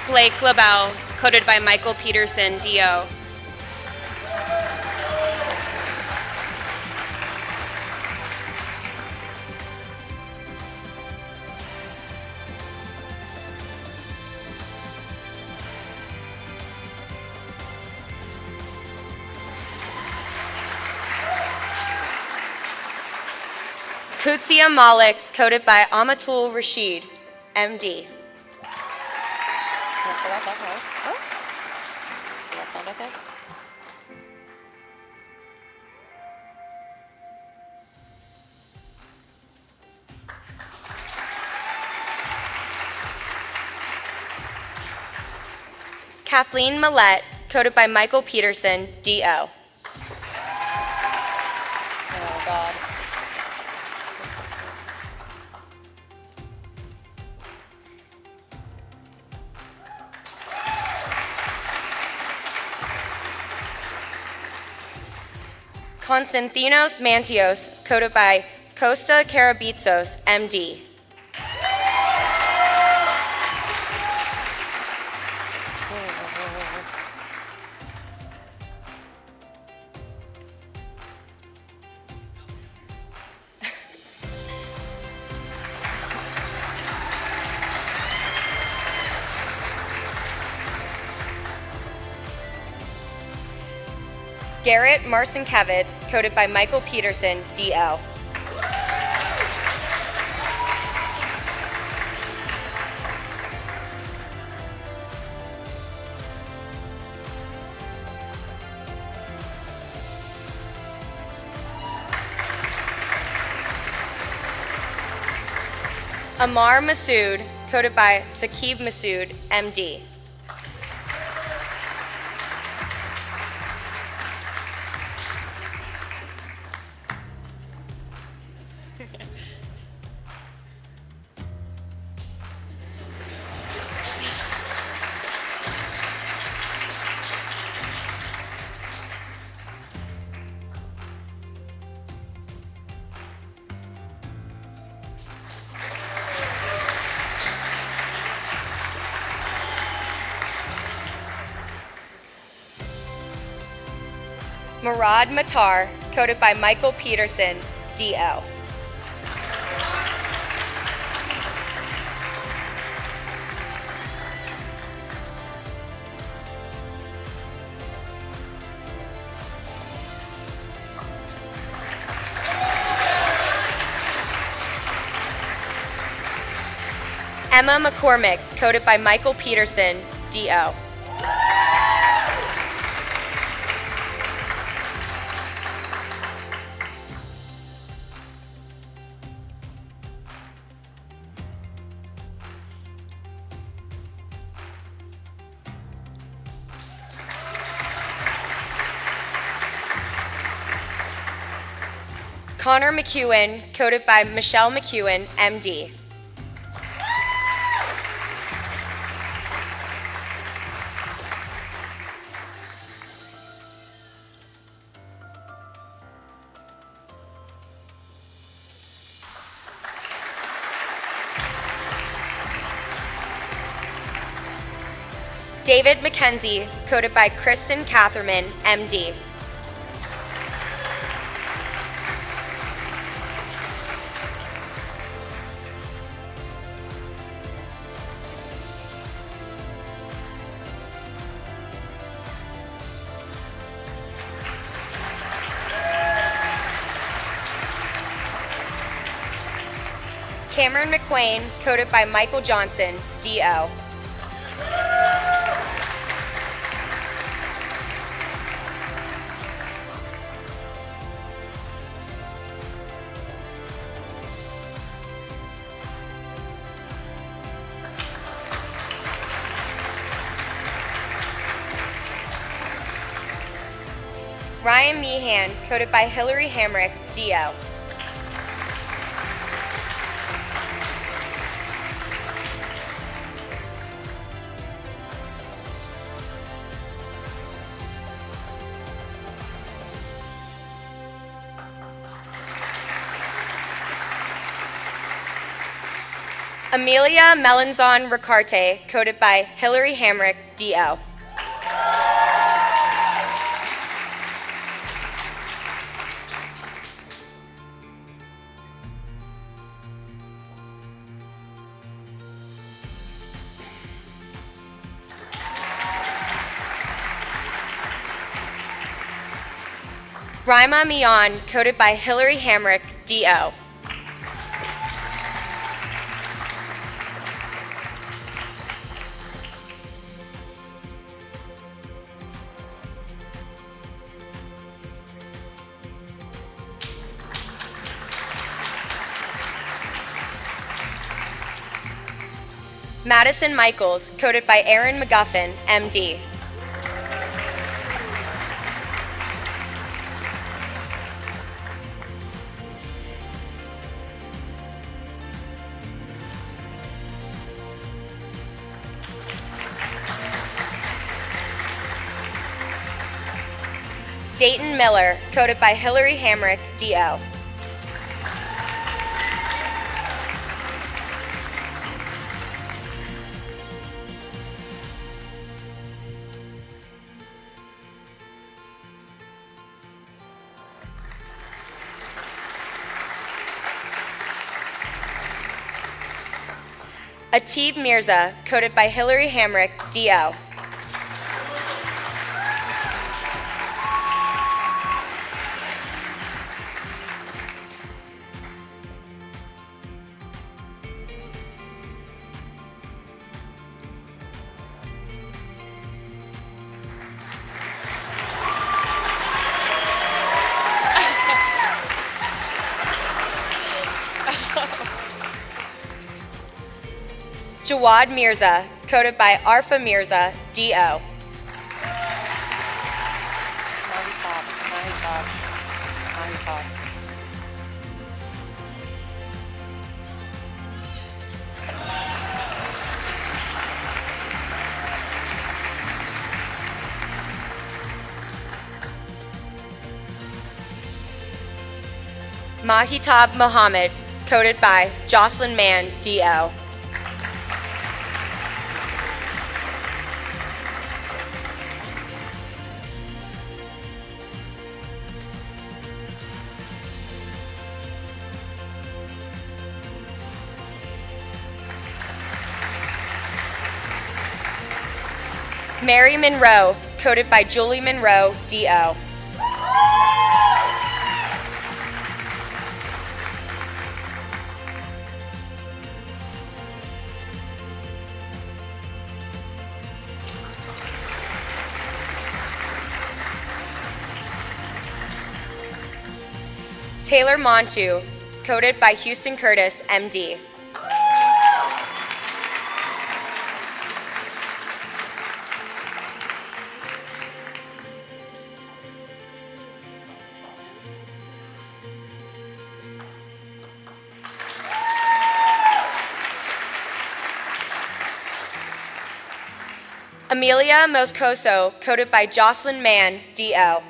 Blake LaBelle, coded by Michael Peterson, DO. Kutsia Malik, coded by Amatul Rashid, MD. That sound okay? Kathleen Millette, coded by Michael Peterson, DO. Oh, God. Konstantinos Mantios, coded by Costa Karabitsos, MD. Garrett Marcinkevitz, coded by Michael Peterson, DL. Amar Masood, coated by Saqib Masood, MD. Murad Matar, coated by Michael Peterson, DO. Emma McCormick, coated by Michael Peterson, DO. Connor McEwen, coated by Michelle McEwen, MD. David McKenzie, coated by Kristen Catherman, MD. Cameron McQuain, coated by Michael Johnson, DO. Ryan Meehan, coated by Hillary Hamrick, DO. Amelia Melanzon Ricarte, coated by Hillary Hamrick, DO. Rima Mian, coated by Hillary Hamrick, DO. Madison Michaels, coated by Aaron McGuffin, MD. Dayton Miller, coated by Hillary Hamrick, DO. Ateeb Mirza, coated by Hillary Hamrick, DO. Jawad Mirza, coded by Arfa Mirza, D.O. Mahitab Mohammed, coded by Jocelyn Mann, D.O. Mary Monroe, coded by Julie Monroe, D.O. Taylor Montu, coded by Houston Curtis, M.D. Amelia Moscoso, coded by Jocelyn Mann, D.O.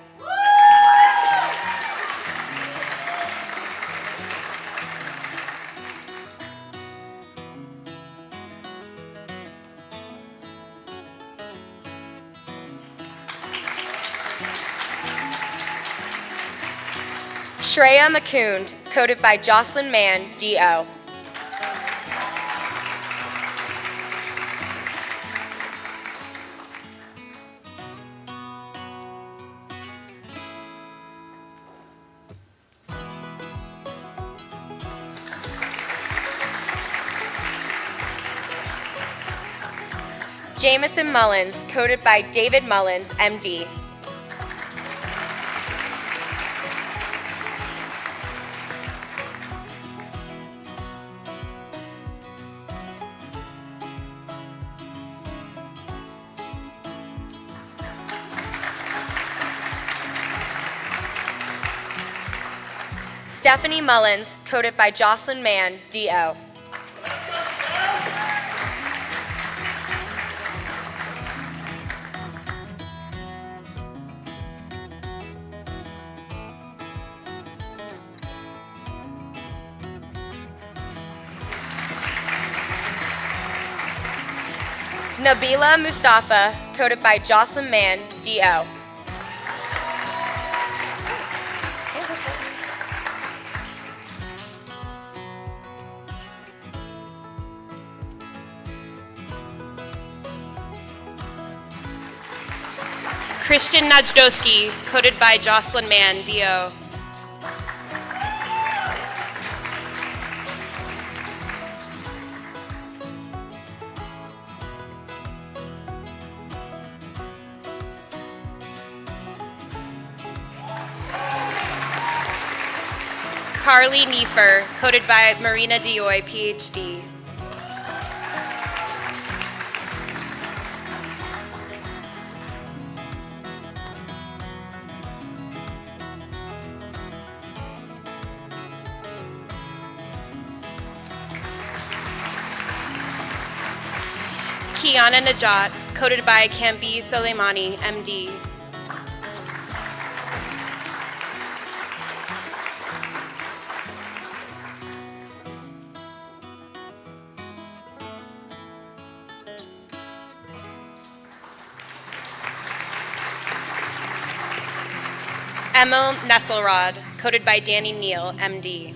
Shreya Mukund, coded by Jocelyn Mann, D.O. Jameson Mullins, coded by David Mullins, M.D. Stephanie Mullins, coded by Jocelyn Mann, D.O. Nabila Mustafa, coded by Jocelyn Mann, D.O. Christian Najdowski, coded by Jocelyn Mann, D.O. Carly Neefer, coded by Marina Dioy, Ph.D. Kiana Najat, coded by Kambi Soleimani, M.D. Emil Nesselrod, coded by Danny Neal, M.D.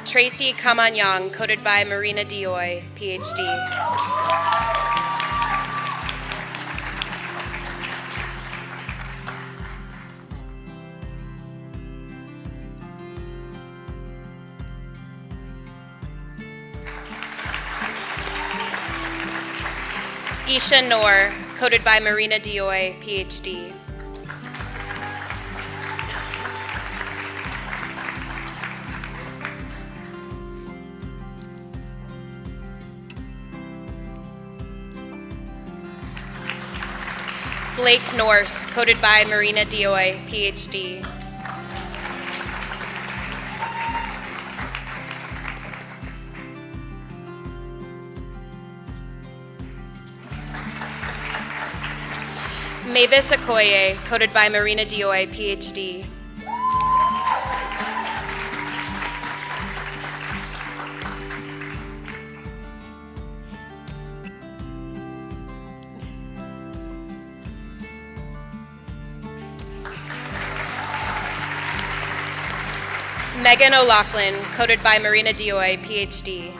Tracy Kamanyang, coded by Marina Dioy, Ph.D. Isha Noor, coded by Marina Dioy, PhD. Blake Norse, coded by Marina Dioy, PhD. Mavis Okoye, coded by Marina Dioy, PhD. Megan O'Loughlin, coded by Marina Dioy, PhD.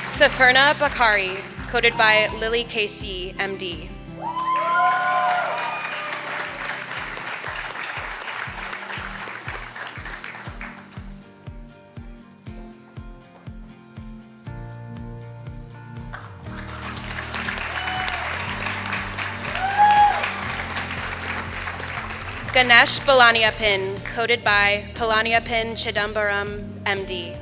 Saferna Bakari, coded by Lily KC, MD. Ganesh Balaniapin, coded by Palaniapin Chidambaram, MD.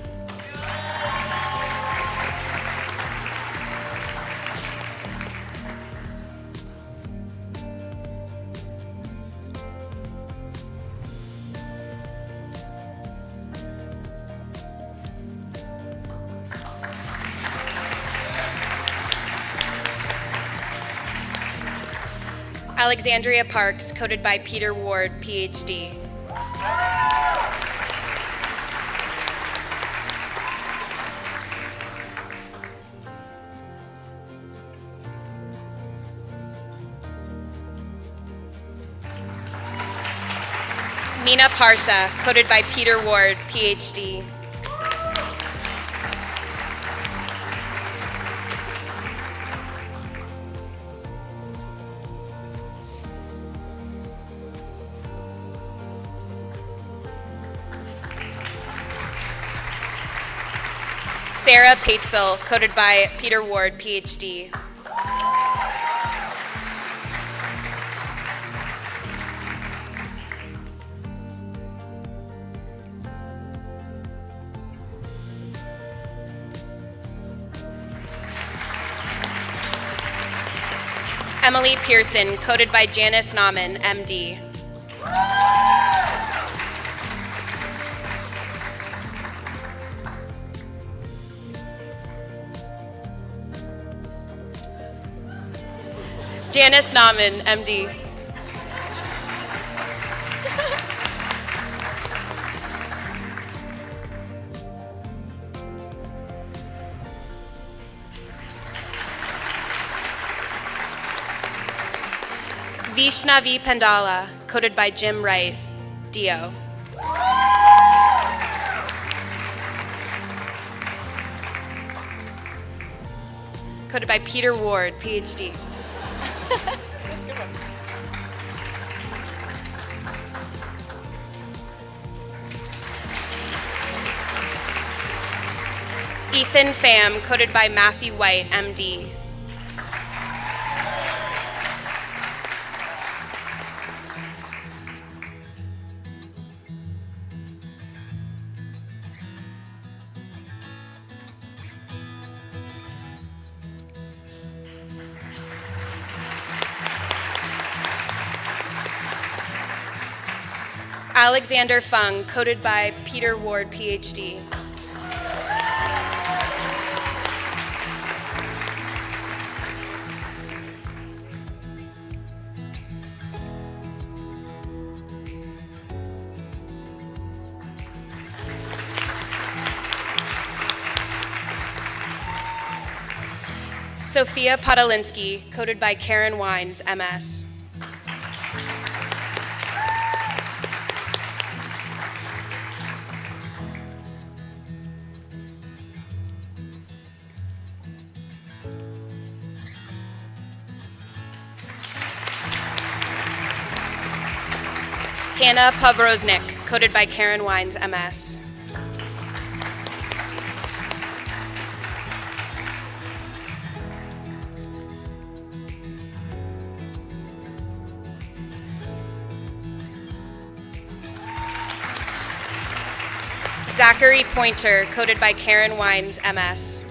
Alexandria Parks, coded by Peter Ward, PhD. Mina Parsa, coded by Peter Ward, PhD. Sarah Paetzel, coded by Peter Ward, PhD. Emily Pearson, coded by Janice Nauman, MD. Janice Nauman, MD. Vishnavi Pandala, coded by Jim Wright, DO. Coded by Peter Ward, PhD. Ethan Pham, coded by Matthew White, MD. Alexander Fung, coded by Peter Ward, PhD. Sophia Podolinsky, coded by Karen Wines, MS. Hannah Povroznik, coded by Karen Wines, MS. Zachary Pointer, coded by Karen Wines, MS.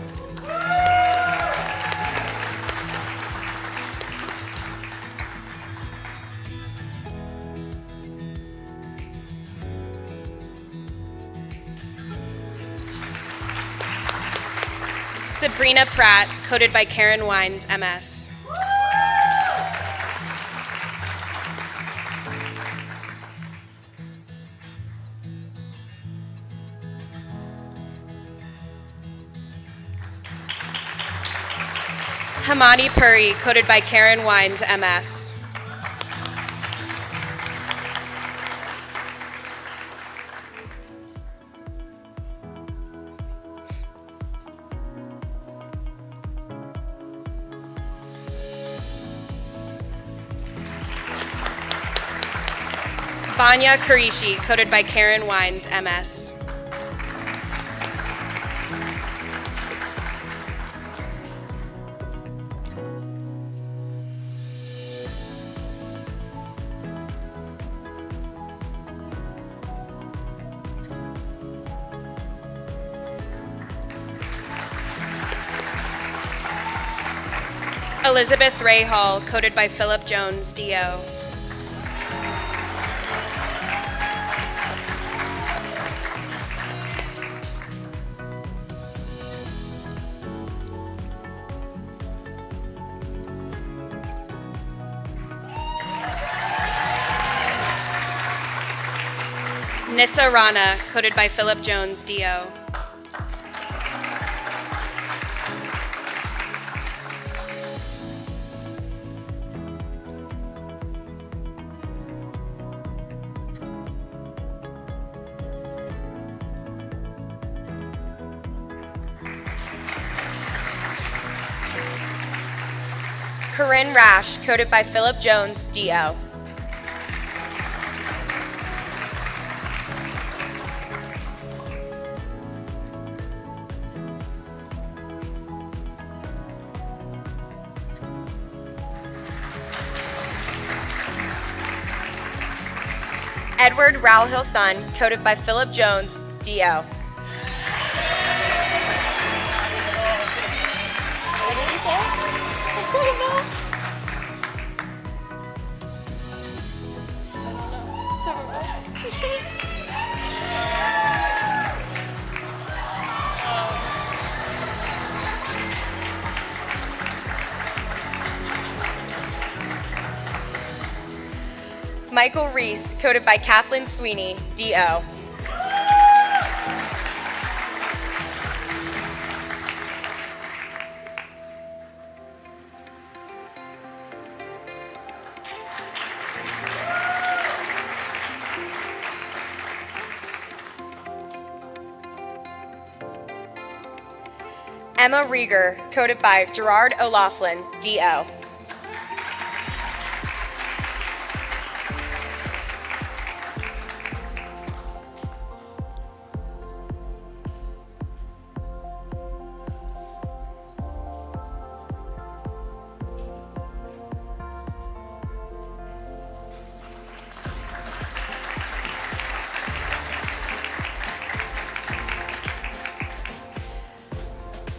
Sabrina Pratt, coded by Karen Wines, MS. Hamani Puri, coded by Karen Wines, MS. Vanya Kurishi, coded by Karen Wines, MS. Elizabeth Ray Hall, coded by Philip Jones, DO. Nissa Rana, coded by Philip Jones, DO. Corinne Rash, coded by Philip Jones, DO. Edward Rowhill-Son, coded by Philip Jones, DO. What did he say? Michael Reese, coded by Kathleen Sweeney, DO. Emma Rieger, coded by Gerard O'Laughlin, DO.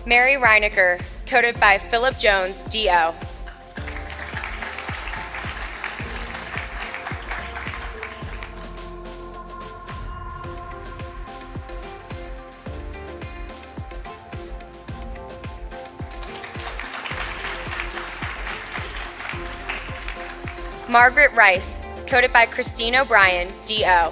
Mary Reinecker, coded by Philip Jones, DO. Margaret Rice, coded by Christine O'Brien, DO.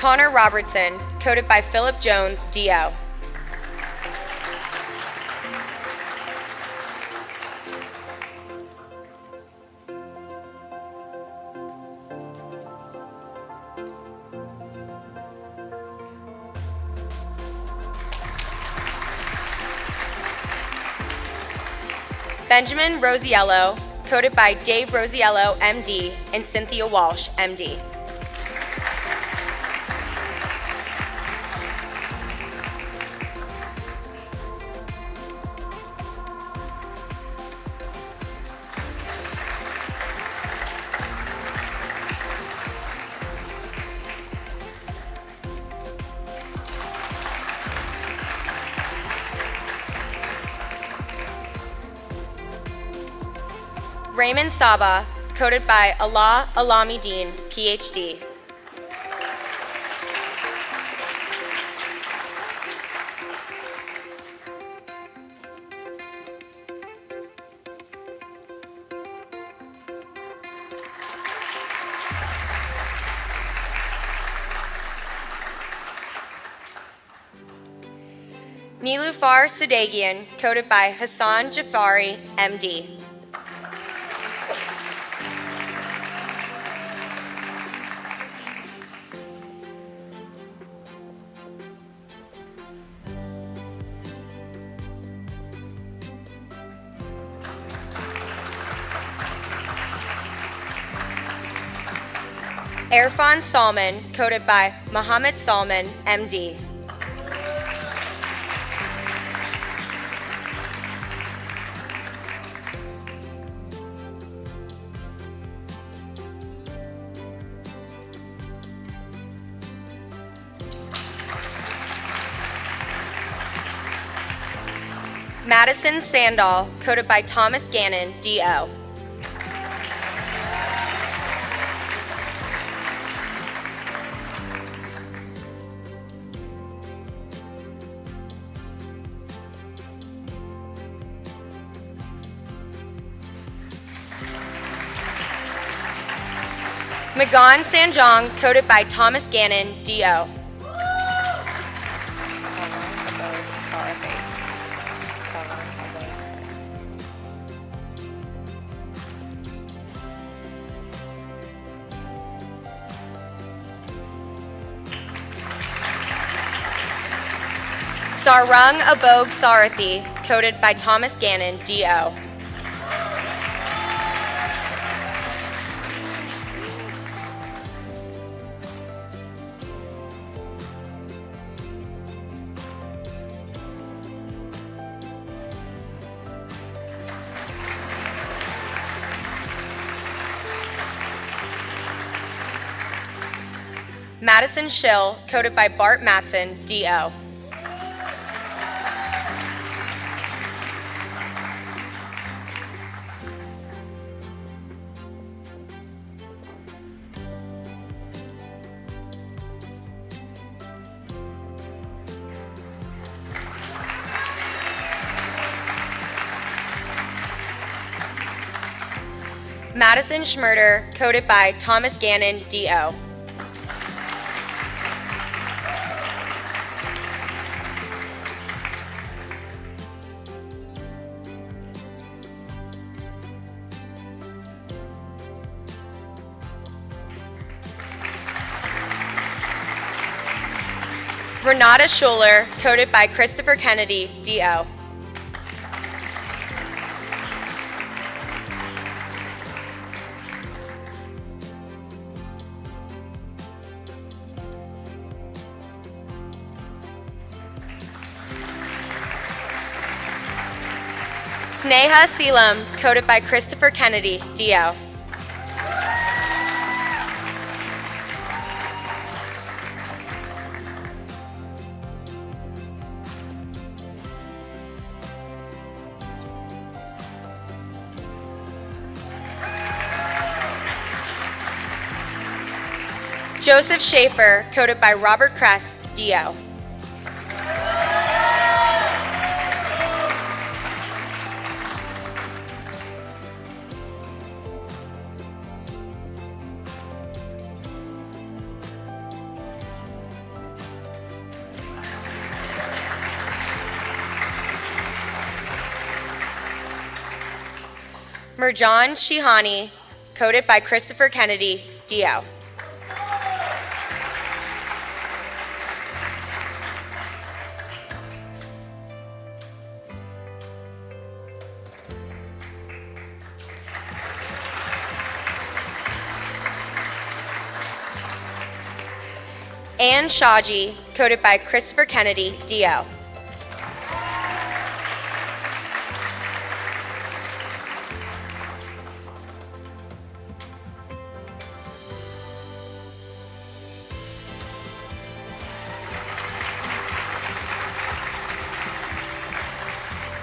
Connor Robertson, coded by Philip Jones, DO. Benjamin Rosiello, coated by Dave Rosiello, MD, and Cynthia Walsh, MD. Raymond Saba, coated by Allah Alamideen, PhD. Nilufar Sadagian, coated by Hassan Jafari, MD. Irfan Salman, coated by Muhammad Salman, MD. Madison Sandall, coated by Thomas Gannon, DO. Magan Sanjong, coated by Thomas Gannon, DO. Sarang Abog Sarathi, coated by Thomas Gannon, DO. Madison Schill, coated by Bart Matson, DO. Madison Schmurder, coated by Thomas Gannon, DO. Renata Schuler, coated by Christopher Kennedy, DO. Sneha Seelam, coated by Christopher Kennedy, DO. Joseph Schaefer, coated by Robert Kress, DO. Mirjan Shihani, coated by Christopher Kennedy, DO. Ann Shaji, coded by Christopher Kennedy, DO.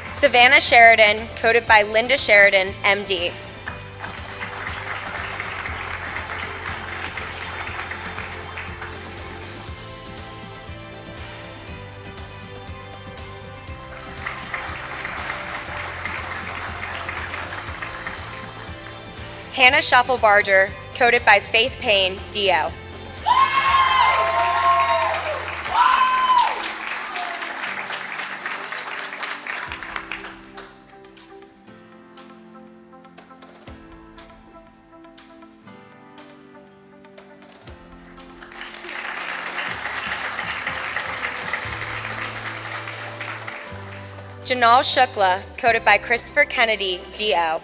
Savannah Sheridan, coded by Linda Sheridan, MD. Hannah Shufflebarger, coded by Faith Payne, DO. Janal Shukla, coded by Christopher Kennedy, DO.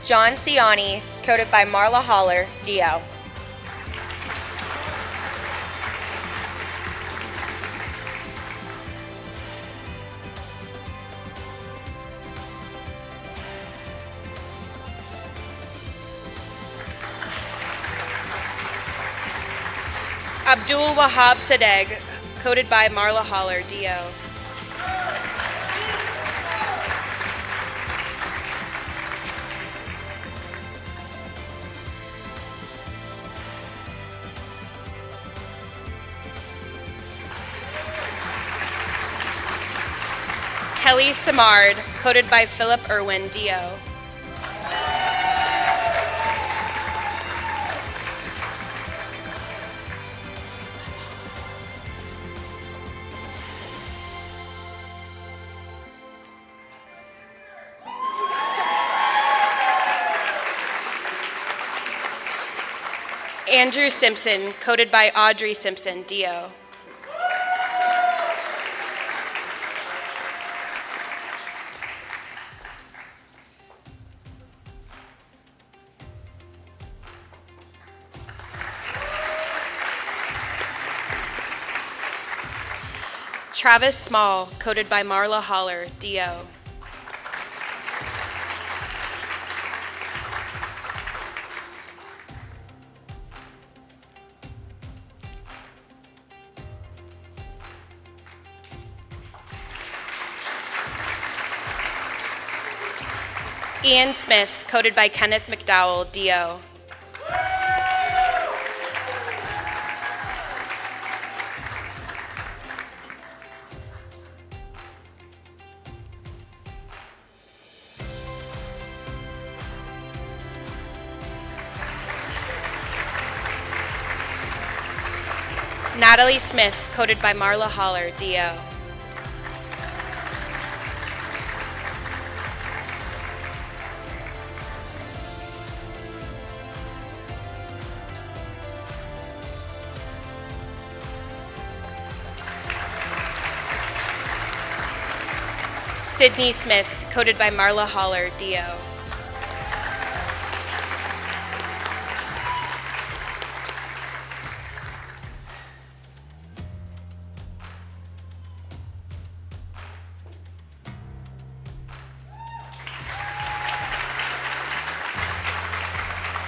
John Ciani, coded by Marla Holler, DO. Abdul Wahab Sadegh, coded by Marla Holler, DO. Kelly Samard, coded by Philip Irwin, DO. Andrew Simpson, coded by Audrey Simpson, DO. Travis Small, coded by Marla Holler, DO. Ian Smith, coded by Kenneth McDowell, DO. Natalie Smith, coded by Marla Holler, DO. Sydney Smith, coded by Marla Holler, DO.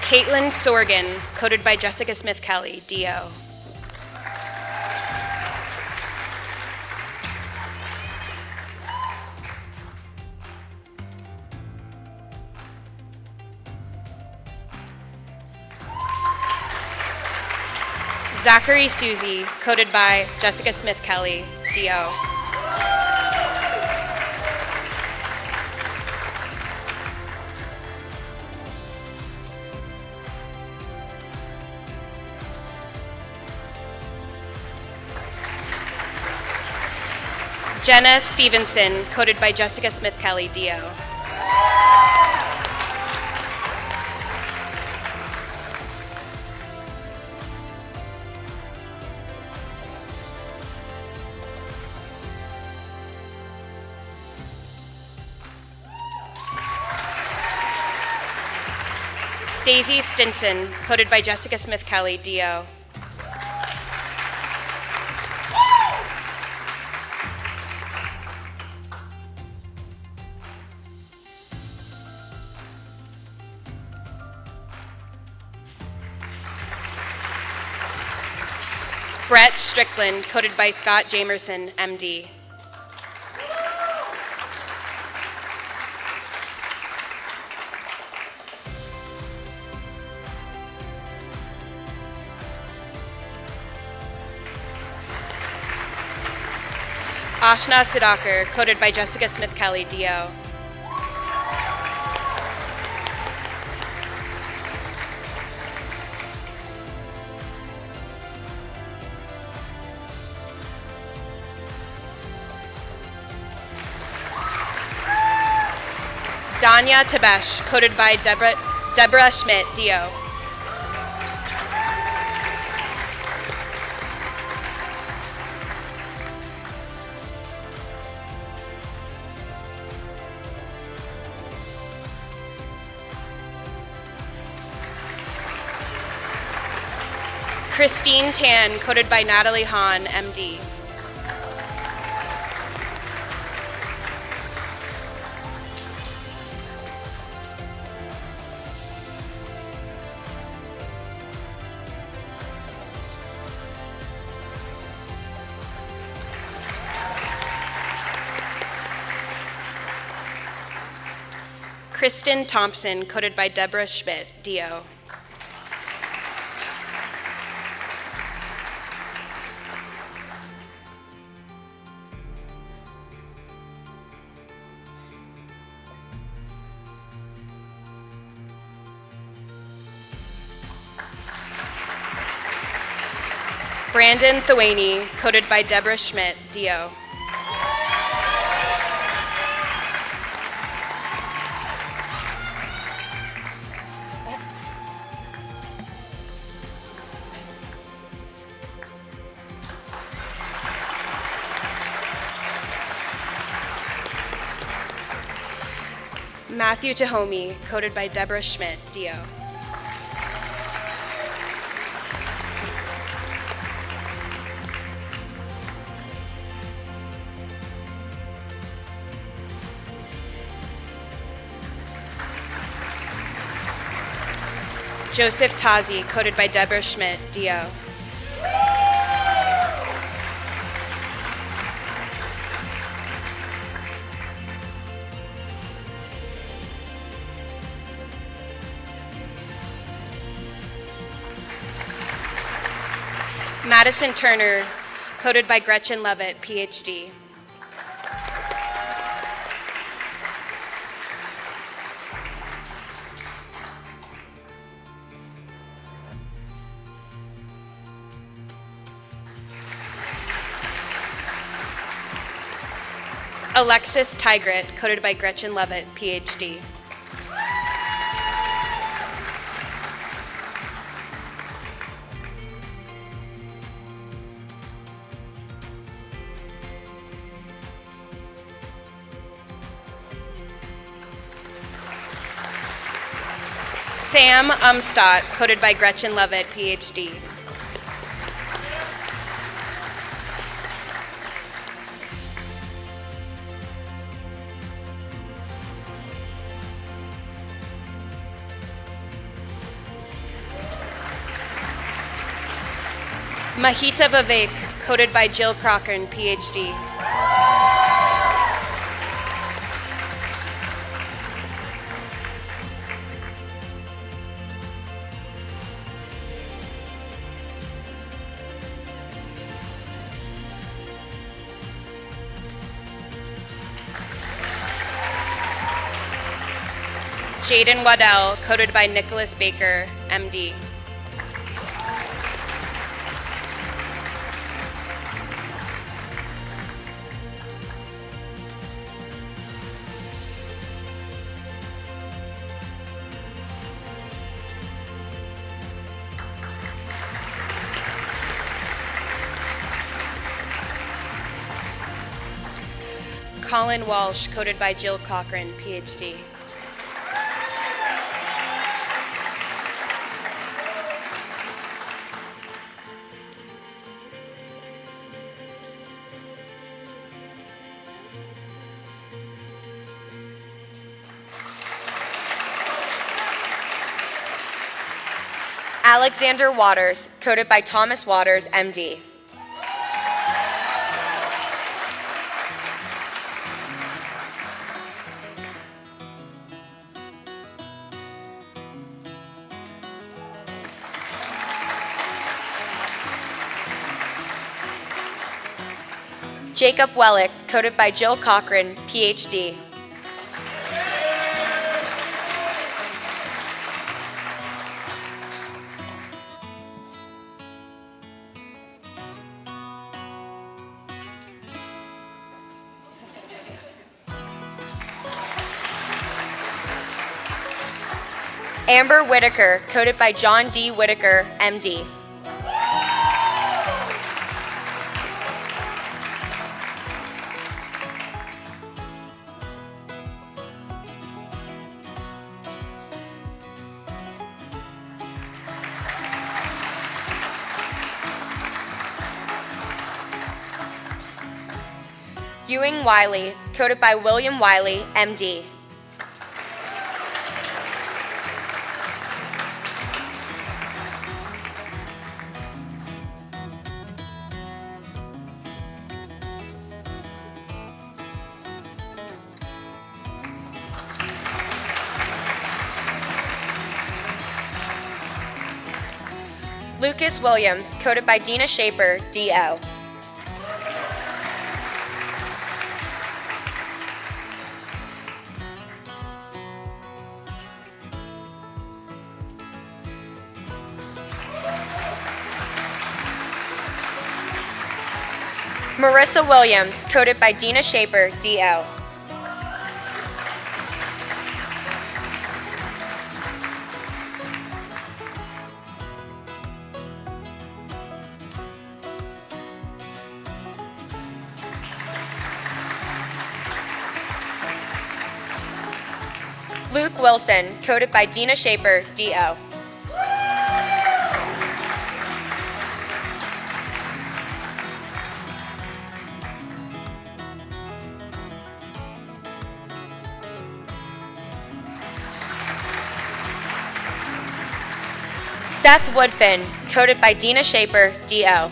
Caitlin Sorgan, coded by Jessica Smith Kelly, DO. Zachary Susie, coded by Jessica Smith Kelly, DO. Jenna Stevenson, coded by Jessica Smith Kelly, DO. Daisy Stinson, coded by Jessica Smith Kelly, DO. Brett Strickland, coded by Scott Jamerson, MD. Ashna Sudhakar, coded by Jessica Smith Kelly, DO. Danya Tabesh, coded by Deborah Schmidt, DO. Christine Tan, coded by Natalie Hahn, MD. Kristen Thompson, coded by Deborah Schmidt, DO. Brandon Thwaney, coded by Deborah Schmidt, DO. Matthew Tahomey, coded by Deborah Schmidt, DO. Joseph Tazi, coded by Deborah Schmidt, DO. Madison Turner, coded by Gretchen Levitt, PhD. Alexis Tigret, coded by Gretchen Levitt, PhD. Sam Umstadt, coded by Gretchen Levitt, PhD. Mahita Vivek, coded by Jill Cochran, PhD. Jaden Waddell, coded by Nicholas Baker, MD. Colin Walsh, coded by Jill Cochran, PhD. Alexander Waters, coated by Thomas Waters, MD. Jacob Wellick, coated by Jill Cochran, PhD. Amber Whitaker, coated by John D. Whitaker, MD. Ewing Wiley, coated by William Wiley, MD. Lucas Williams, coated by Dina Shaper, DO. Marissa Williams, coated by Dina Shaper, DO. Luke Wilson, coated by Dina Shaper, DO. Seth Woodfin, coated by Dina Shaper, DO.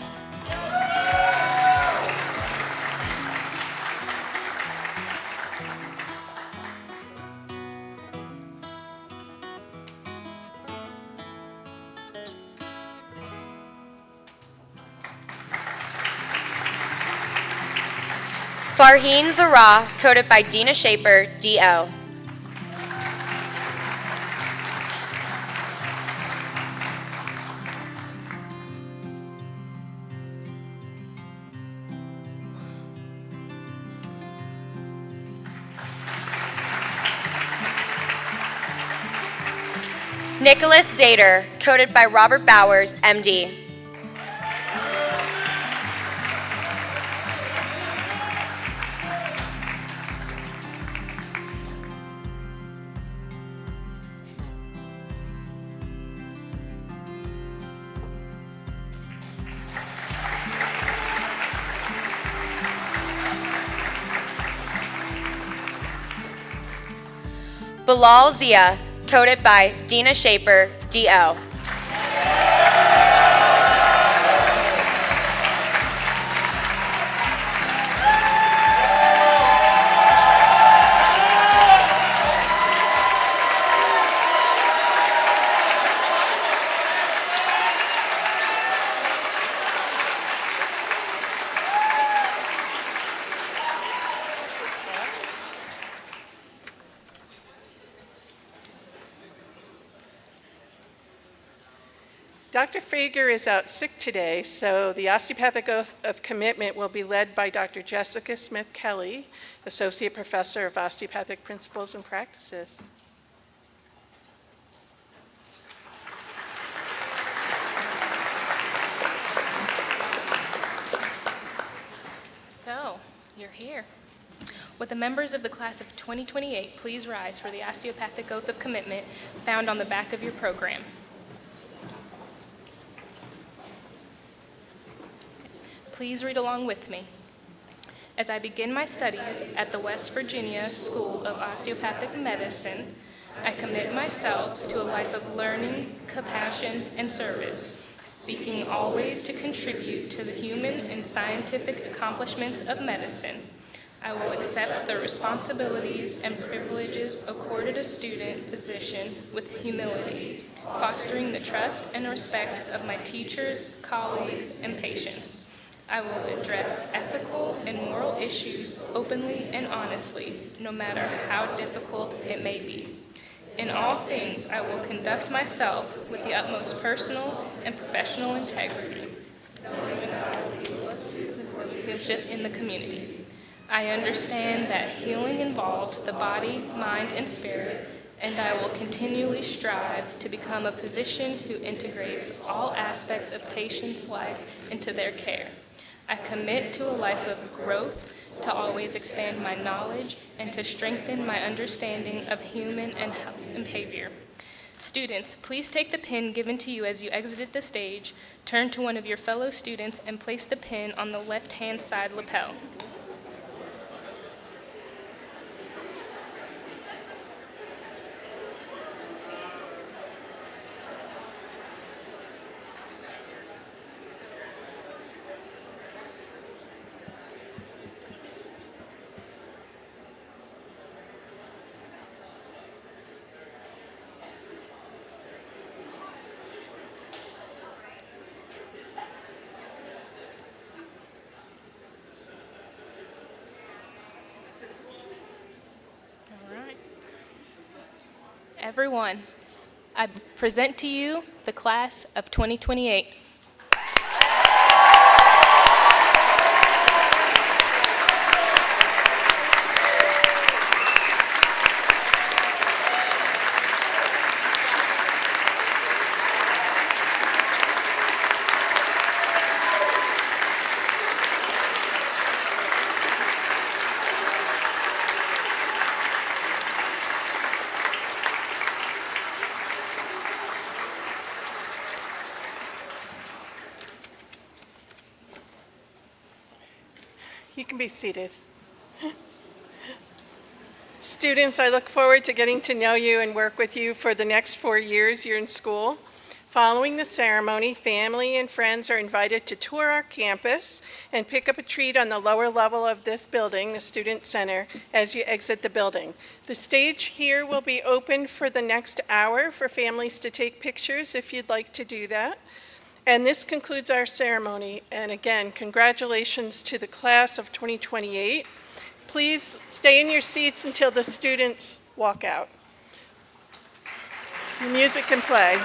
Farheen Zara, coated by Dina Shaper, DO. Nicholas Zader, coated by Robert Bowers, MD. Bilal Zia, coated by Dina Shaper, DO. Dr. Fager is out sick today, so the osteopathic oath of commitment will be led by Dr. Jessica Smith-Kelly, Associate Professor of Osteopathic Principles and Practices. So, you're here. Would the members of the class of 2028 please rise for the osteopathic oath of commitment found on the back of your program? Please read along with me. As I begin my studies at the West Virginia School of Osteopathic Medicine, I commit myself to a life of learning, compassion, and service, seeking always to contribute to the human and scientific accomplishments of medicine. I will accept the responsibilities and privileges accorded a student physician with humility, fostering the trust and respect of my teachers, colleagues, and patients. I will address ethical and moral issues openly and honestly, no matter how difficult it may be. In all things, I will conduct myself with the utmost personal and professional integrity leadership in the community. I understand that healing involves the body, mind, and spirit, and I will continually strive to become a physician who integrates all aspects of patients' life into their care. I commit to a life of growth, to always expand my knowledge, and to strengthen my understanding of human and behavior. Students, please take the pin given to you as you exited the stage, turn to one of your fellow students, and place the pin on the left-hand side lapel. Everyone, I present to you the class of 2028. You can be seated. Students, I look forward to getting to know you and work with you for the next 4 years you're in school. Following the ceremony, family and friends are invited to tour our campus and pick up a treat on the lower level of this building, the Student Center, as you exit the building. The stage here will be open for the next hour for families to take pictures if you'd like to do that. And this concludes our ceremony. And again, congratulations to the class of 2028. Please stay in your seats until the students walk out. The music can play.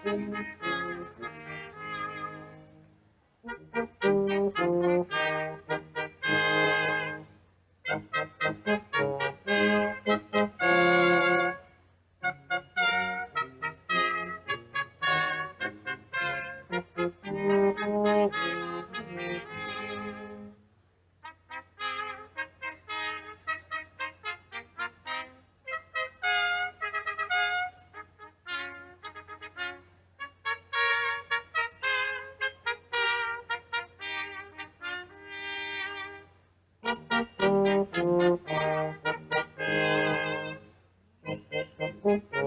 Thank you.